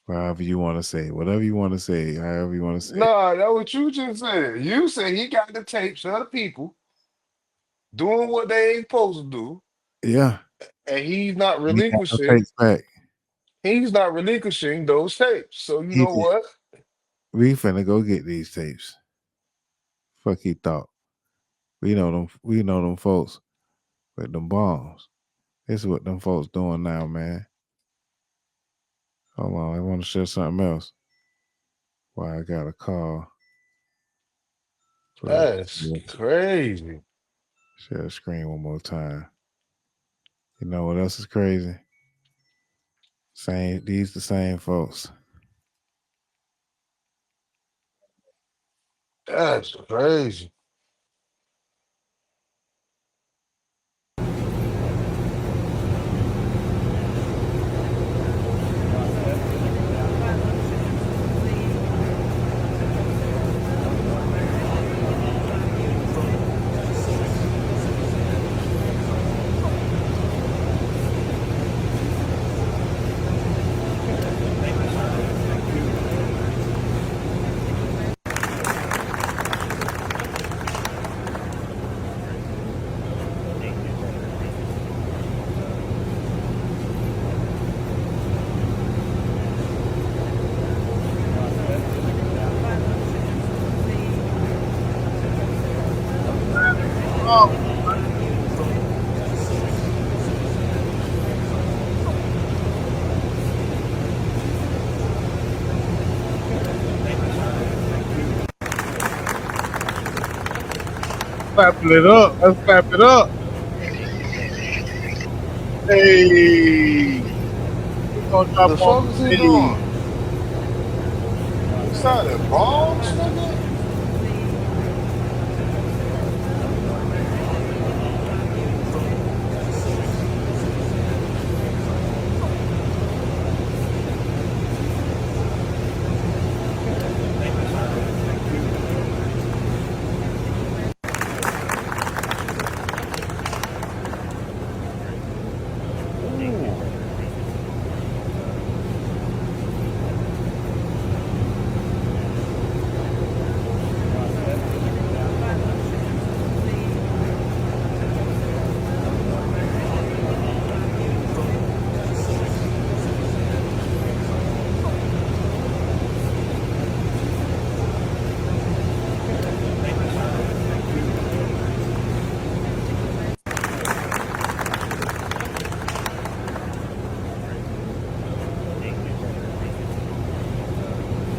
However you want to say, whatever you want to say, however you want to say. Nah, that's what you just said. You said he got the tapes of the people doing what they ain't supposed to do, Yeah. and he's not He got the relinquishing. tapes back. He's not relinquishing those tapes. So you He know did. what? We finna go get these tapes. Fuck he thought. We know them folks with them bombs. This is what them folks doing now, man. Hold on, I want to share something else. Why I got a call. That's crazy. Share the screen one more time. You know what else is crazy? These the same folks. That's crazy. Clapping it up. Let's clap it up. Hey. We're gonna drop The on fuck is he the doing? He started bombs, nigga?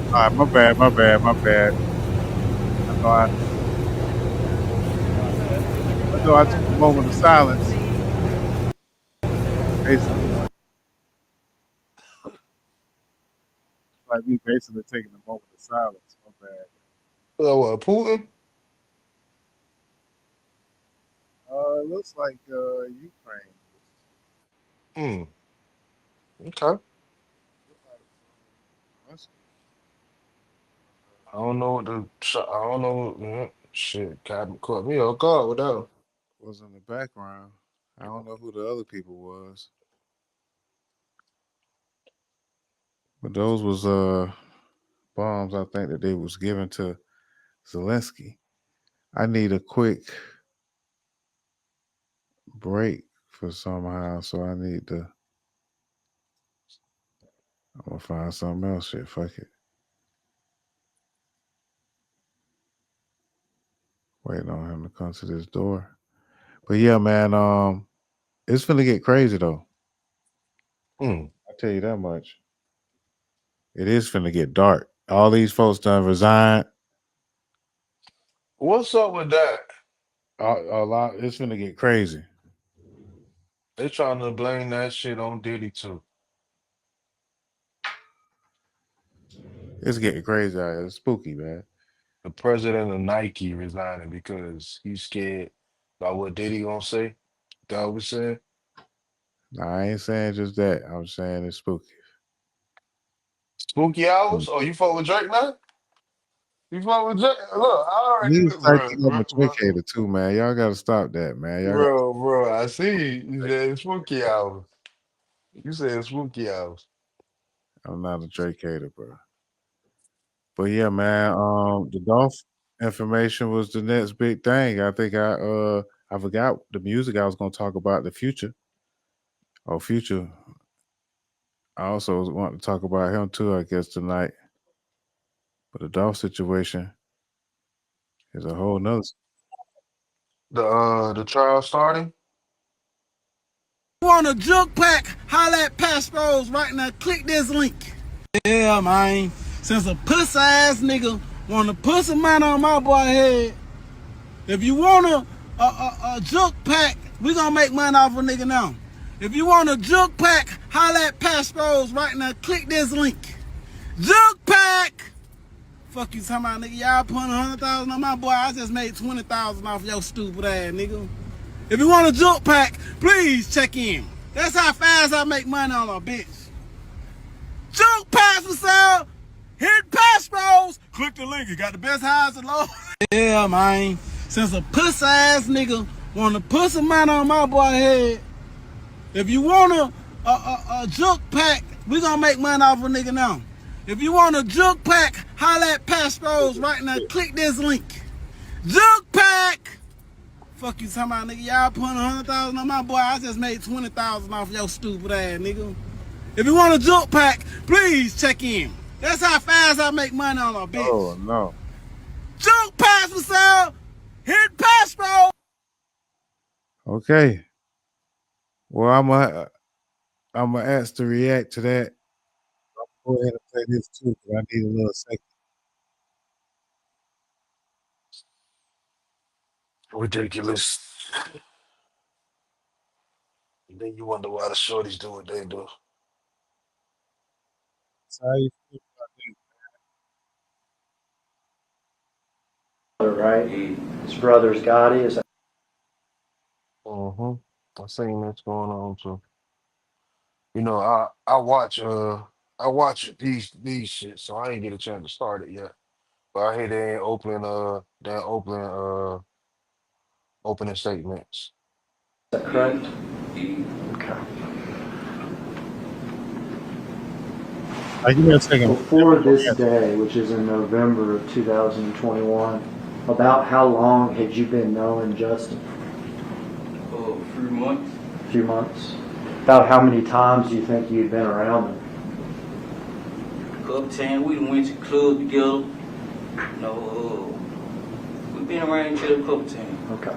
All right, my bad. I know I took a moment of silence. Basically, like me basically taking a moment of silence. My bad. What, Putin? It looks like Ukraine. Hmm. Okay. Russia I don't know what I don't know. Shit, caught me off guard with that one. was in the background. I don't know who the other people was, but those was bombs. I think that they was given to Zelensky. I need a quick break for somehow, so I need to. I'm gonna find something else. Shit, fuck it. Waiting on him to come to this door. But yeah, man, it's finna get crazy though. Hmm. I tell you that much. It is finna get dark. All these folks done resigned. What's up with that? A lot. It's finna get crazy. They trying to blame that shit on Diddy too. It's getting crazy out here. It's spooky, man. The president of Nike resigning because he's scared about what Diddy gonna say. That what we saying? Nah, I ain't saying just that. I'm saying it's spooky. Spooky hours? Oh, you fuck with Drake now? You fuck with Drake? Look, I already Niggas look, like bro, I'm a Drake hater too, man. Y'all gotta stop that, man. Y'all got. bro. I see. You said spooky hours. You said spooky hours. I'm not a Drake hater, bro. But yeah, man. The golf information was the next big thing. I think I forgot the music I was gonna talk about, the future. Oh, future. I also want to talk about him too, I guess, tonight. But the Dolph situation is a whole nother. The trial starting? Want a jug pack? Holla at Passpros right now. Click this link. Yeah, man. Since a pussy ass nigga want to put some money on my boy head, if you want a jug pack, we gonna make money off a nigga now. If you want a jug pack, holla at Passpros right now. Click this link. Jug pack. Fuck you talking about, nigga. Y'all putting 100,000 on my boy. I just made 20,000 off your stupid ass, nigga. If you want a junk pack, please check in. That's how fast I make money on a bitch. Junk packs for sale. Hit Passpros. Click the link. You got the best highs and lows. Yeah, man. Since a pussy ass nigga want to put some money on my boy head, if you want a junk pack, we gonna make money off a nigga now. If you want a junk pack, holla at Passpros right now. Click this link. Junk pack. Fuck you talking about, nigga. Y'all putting 100,000 on my boy. I just made 20,000 off your stupid ass, nigga. If you want a junk pack, please check in. That's how fast I make money on a bitch. Oh no. Junk packs for sale. Hit Passpro. Okay. Well, I'm gonna ask to react to that. Go ahead and play this too, because I need a little second. Ridiculous. And then you wonder why the shorties do what they do. So how you feel Right? His brother's Gotti. Is that I seen that's going on too. You know, I watch these shit, so I ain't get a chance to start it yet. But I hear they ain't opening statements. correct? Okay. give me a second. Before this day, which is in November of 2021, about how long had you been knowing Justin? A few months. A few months. About how many times do you think you'd been around him? Couple times we done went to club together. No, we've been around each other a couple times. Okay.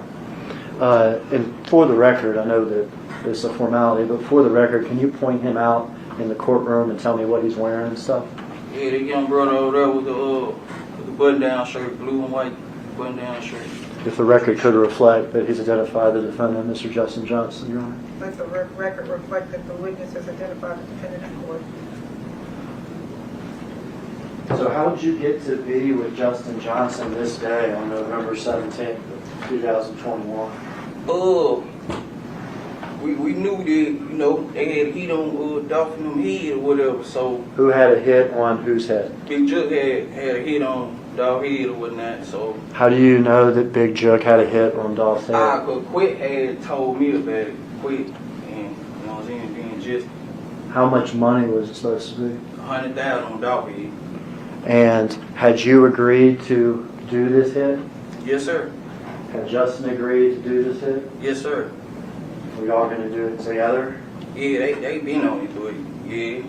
And for the record, I know that it's a formality, but for the record, can you point him out in the courtroom and tell me what he's wearing and stuff? Yeah, they young brother over there with the button-down shirt, blue and white button-down shirt. If the record could reflect that he's identified the defendant, Mr. Justin Johnson, Your Honor. Let the record reflect that the witness has identified the defendant in court. So how did you get to be with Justin Johnson this day on November 17th, 2021? We knew that, you know, they had heat on Dolph and them head or whatever, so Who had a hit on whose head? Big Jug had a hit on Dolph head or whatnot, so How do you know that Big Jug had a hit on Dolph's head? Cause Quit had told me about it, Quit, and you know what I'm saying, being just How much money was it supposed to be? $100,000 on Dolph head. And had you agreed to do this hit? Yes, sir. Had Justin agreed to do this hit? Yes, sir. Were y'all going to do it together? Yeah, they been on it, but yeah.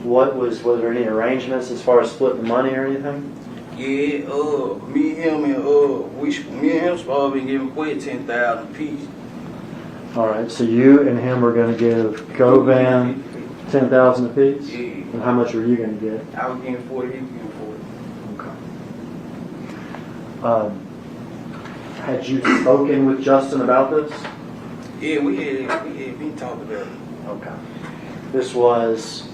Was there any arrangements as far as splitting the money or anything? Yeah, me and him supposed to be giving Quit 10,000 apiece. All right, so you and him were going to give Govan 10,000 apiece? Yeah. And how much were you going to get? I was getting 40, he was getting 40. Okay. Had you spoken with Justin about this? Yeah, we had been talking about it. Okay. This was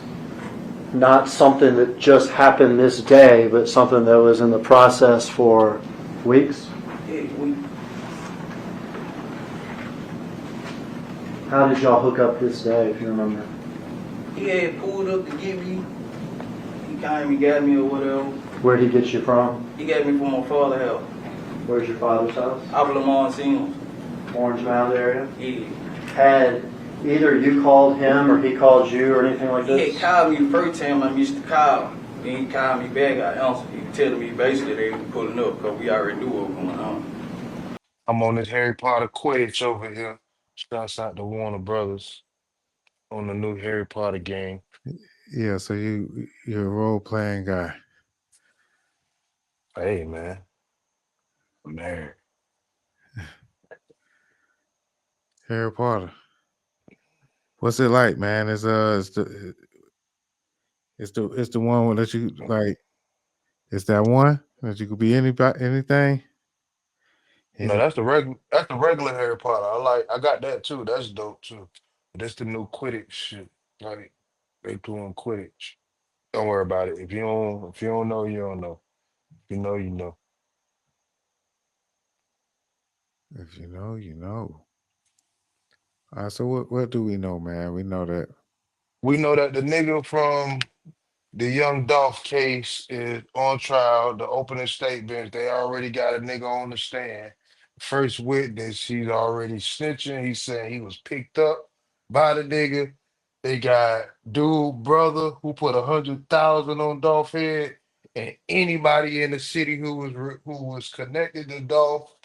not something that just happened this day, but something that was in the process for weeks? Yeah, How did y'all hook up this day, if you remember? he had pulled up to get me. He came and got me or whatever. Where'd he get you from? He got me from my father's house. Where's your father's house? Out of Lamont Sims. Orange Mound area? Yeah. Had either you called him or he called you or anything like He this? had called me the first time I missed the call. Then he called me back, I answered. He was telling me basically they were pulling up because we already knew what was going on. I'm on this Harry Potter Quidditch over here. Shouts out to Warner Brothers on the new Harry Potter game. Yeah, so you're a role playing guy. Hey, man. I'm married. Harry Potter. What's it like, man? It's the one that you like. It's that one that you could be anything. No, that's the regular Harry Potter. I got that too. That's dope too. But that's the new Quidditch shit. Like they doing Quidditch. Don't worry about it. If you don't know, you don't know. If you know, you know. If you know, you know. All right, so what do we know, man? We know that. We know that the nigga from the Young Dolph case is on trial. The opening statements, they already got a nigga on the stand. First witness, he's already snitching. He said he was picked up by the nigga. They got dude brother who put 100,000 on Dolph head, and anybody in the city who was connected to Dolph.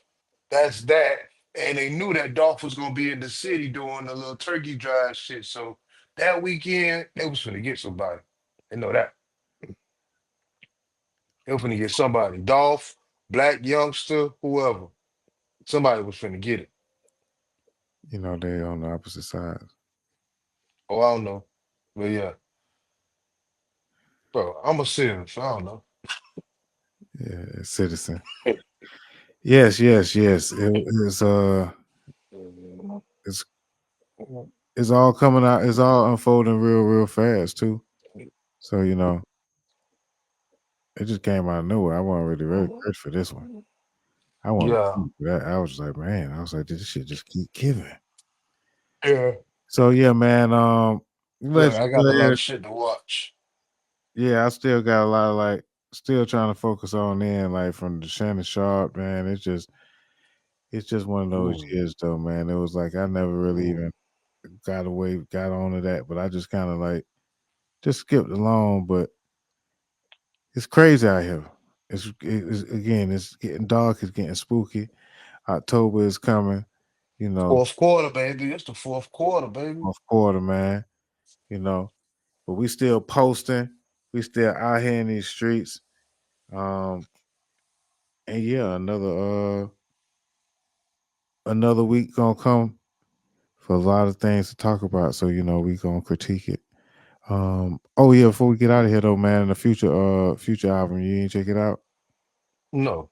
That's that. And they knew that Dolph was gonna be in the city doing the little turkey drive shit. So that weekend, they was finna get somebody. They know that. They was finna get somebody. Dolph, black youngster, whoever. Somebody was finna get it. You know, they on the opposite sides. Oh, I don't know. But yeah. Bro, I'm a citizen, so I don't know. Yeah, citizen. Yes. It's all coming out. It's all unfolding real fast too. So you know, it just came out of nowhere. I wasn't really ready for this one. I wasn't Yeah. ready for that. I was just like, man. I was like, this shit just keep giving. Yeah. So yeah, man. Look, Let's I got a lot of shit to watch. Yeah, I still got a lot of still trying to focus on like from the Shannon Sharp, man. It's just one of those years though, man. It was like I never really even got on to that, but I just kind of just skipped along. But it's crazy out here. It's getting dark. It's getting spooky. October is coming. You know, Fourth quarter, baby. It's the fourth quarter, baby. fourth quarter, man. You know, but we still posting. We still out here in these streets. And yeah, another week gonna come for a lot of things to talk about. So you know, we gonna critique it. Oh yeah, before we get out of here though, man, the future album, you ain't check it out? No.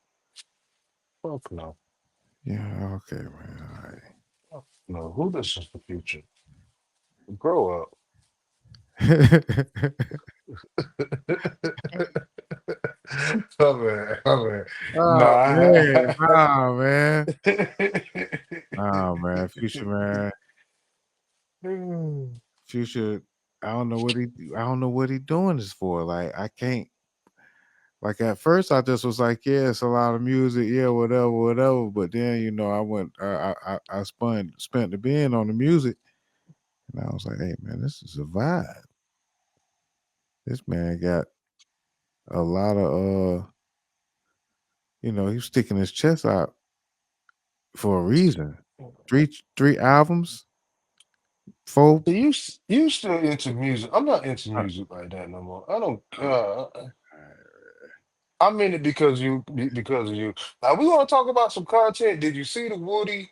Fuck no. Yeah, okay, man. All right. Fuck no. Who listens to Future? Grow up. My man, my man. Oh man, Nah. nah, man. Nah, man. Future, man. Future. I don't know what he doing this for. Like I can't. Like at first, I just was like, yeah, it's a lot of music, yeah, whatever, whatever. But then, I went, I spent the bin on the music, and I was like, hey, man, this is a vibe. This man got a lot of, he's sticking his chest out for a reason. Three albums, four. So you still into music? I'm not into music like that no more. I don't. I'm in it because of you. Now we want to talk about some content. Did you see the Woody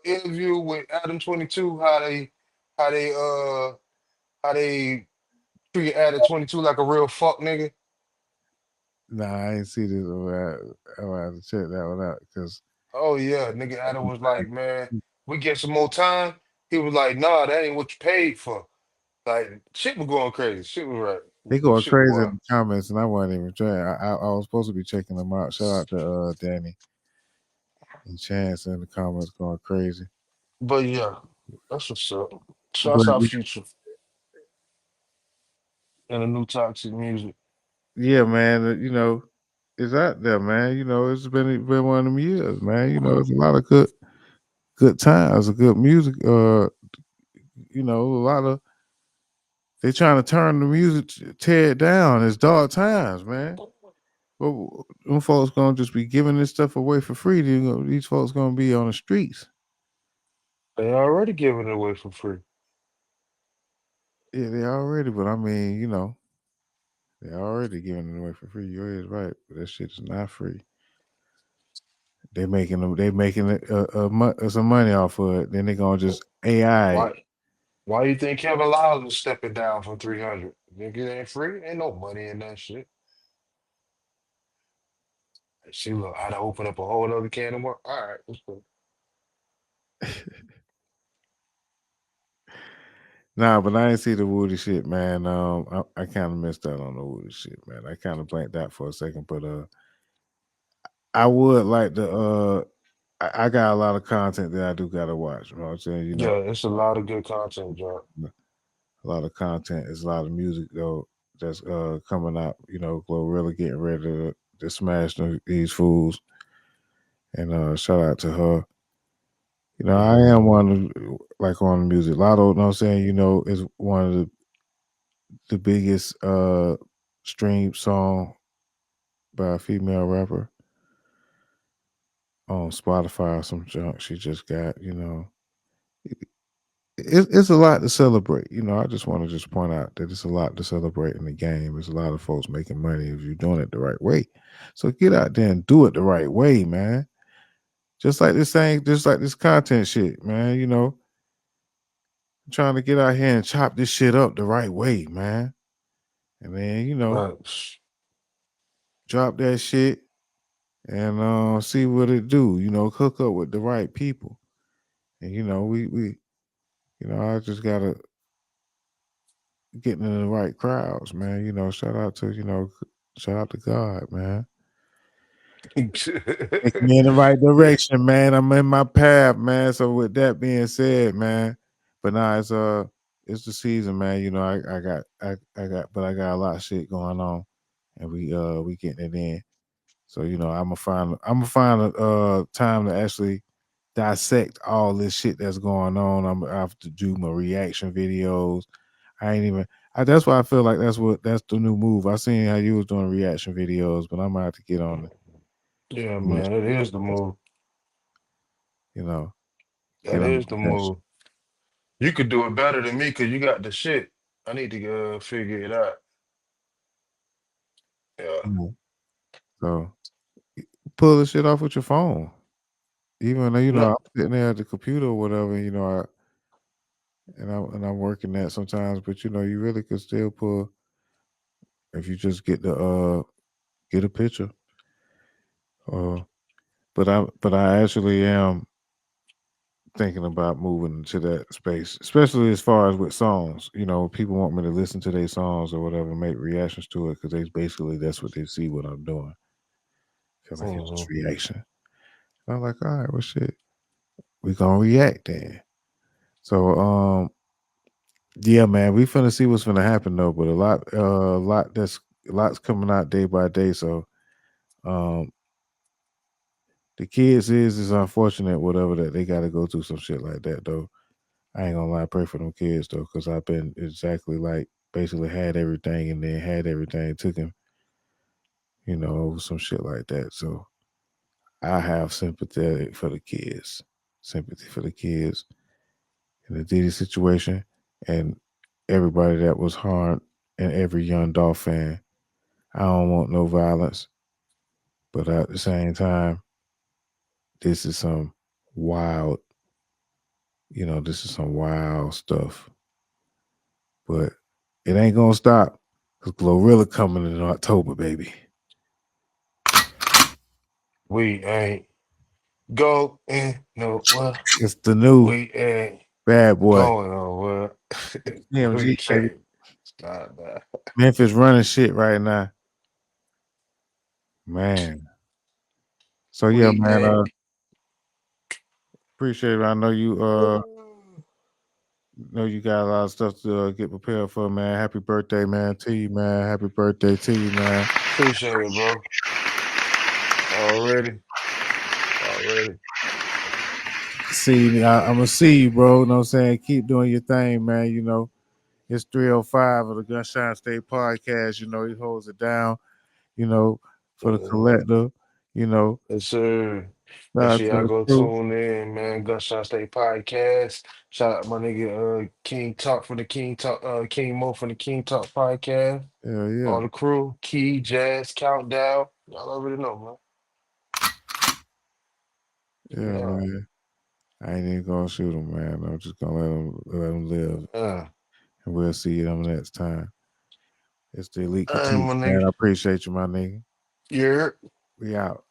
interview with Adam 22? How they uh how they treat Adam 22 like a real fuck nigga? Nah, I ain't see this. I have to check that one out because Oh yeah, nigga Adam was like, man, we get some more time. He was like, nah, that ain't what you paid for. Like shit was going crazy. Shit was they right. going Shit was crazy in wild. the comments, and I wasn't even trying. I was supposed to be checking them out. Shout out to Danny and Chance in the comments going crazy. But yeah, that's what's up. But Shouts out Future and the new toxic music. yeah, man, it's out there, man. It's been one of them years, man. It's a lot of good times, good music. A lot of they trying to turn the music, tear it down. It's dark times, man. But them folks gonna just be giving this stuff away for free. These folks gonna be on the streets. They already giving it away for free. Yeah, they already. But I mean, they already giving it away for free. You're always right, but that shit is not free. They making them. They making it some money off of it. Then they gonna just AI it. Why you think Kevin Lyles is stepping down from 300? Think it ain't free? Ain't no money in that shit. See, look, I'd open up a whole other can of work. All right, let's go. Nah, but I ain't see the Woody shit, man. I kind of missed out on the Woody shit, man. I kind of blanked out for a second, but I would like to. I got a lot of content that I do gotta watch. You know what I'm saying? Yeah, it's a lot of good content, John. A lot of content. It's a lot of music though that's coming out. Glorilla getting ready to smash these fools. And shout out to her. I am one of like on the music. Lotto, you know what I'm saying? Is one of the biggest stream song by a female rapper on Spotify or some junk she just got. It's a lot to celebrate. I just want to just point out that it's a lot to celebrate in the game. There's a lot of folks making money if you're doing it the right way. So get out there and do it the right way, man. Just like this content shit, man. Trying to get out here and chop this shit up the right way, man. And then, drop that shit and see what it do. Hook up with the right people. And we I just gotta get in the right crowds, man. Shout out to God, man. Take me in the right direction, man. I'm in my path, man. So with that being said, man, but nah, it's the season, man. I got a lot of shit going on, and we getting it in. So I'm gonna find a time to actually dissect all this shit that's going on. I'm gonna have to do my reaction videos. I ain't even. That's why I feel like that's the new move. I seen how you was doing reaction videos, but I'm gonna have to get on it. Yeah, man, it is the move. Get That on is the that shit. move. You could do it better than me because you got the shit. I need to figure it out. Yeah. So pull the shit off with your phone. Even though No, I'm sitting there at the computer or whatever, I'm working that sometimes, but you know, you really could still pull if you just get a picture. But I actually am thinking about moving into that space, especially as far as with songs. You know, people want me to listen to their songs or whatever, make reactions to it because that's what they see what I'm doing. Feel like it's just Mhm. reaction. I'm like, all right, well, shit, we gonna react then. So, yeah, man, we finna see what's finna happen though. But a lot's coming out day by day. So, um, the kids is unfortunate, whatever that they got to go through some shit like that though. I ain't gonna lie, pray for them kids though, because I've been exactly like basically had everything and then had everything taken, over some shit like that. So I have sympathy for the kids in the Diddy situation, and everybody that was harmed, and every Young Dolph fan. I don't want no violence, but at the same time, this is some wild, this is some wild stuff. But it ain't gonna stop because Glorilla coming in October, baby. We ain't going nowhere. It's the new We ain't bad boy. going nowhere. We MG, baby. can't stop that. Memphis running shit right now. Man. So yeah, We man, ain't. appreciate it. I know you got a lot of stuff to get prepared for, man. Happy birthday, man, to you, man. Happy birthday to you, man. Appreciate it, bro. Already. See, I'm gonna see you, bro. You know what I'm saying? Keep doing your thing, man. It's 305 of the Gunshine State Podcast. He holds it down, for the collector, you know. Yes, sir. Shout Make out sure to y'all the go crew. tune in, man. Gunshot State Podcast. Shout out my nigga King Talk from the King Talk, King Mo from the King Talk Podcast. Yeah, yeah. All the crew, Key, Jazz, Countdown. Y'all already know, Yeah, man. Yeah. man. I ain't even gonna shoot him, man. I'm just gonna let him live, and we'll see them next time. It's the Elite All right, Critique, my man. nigga. I appreciate you, my nigga. Yeah. We out.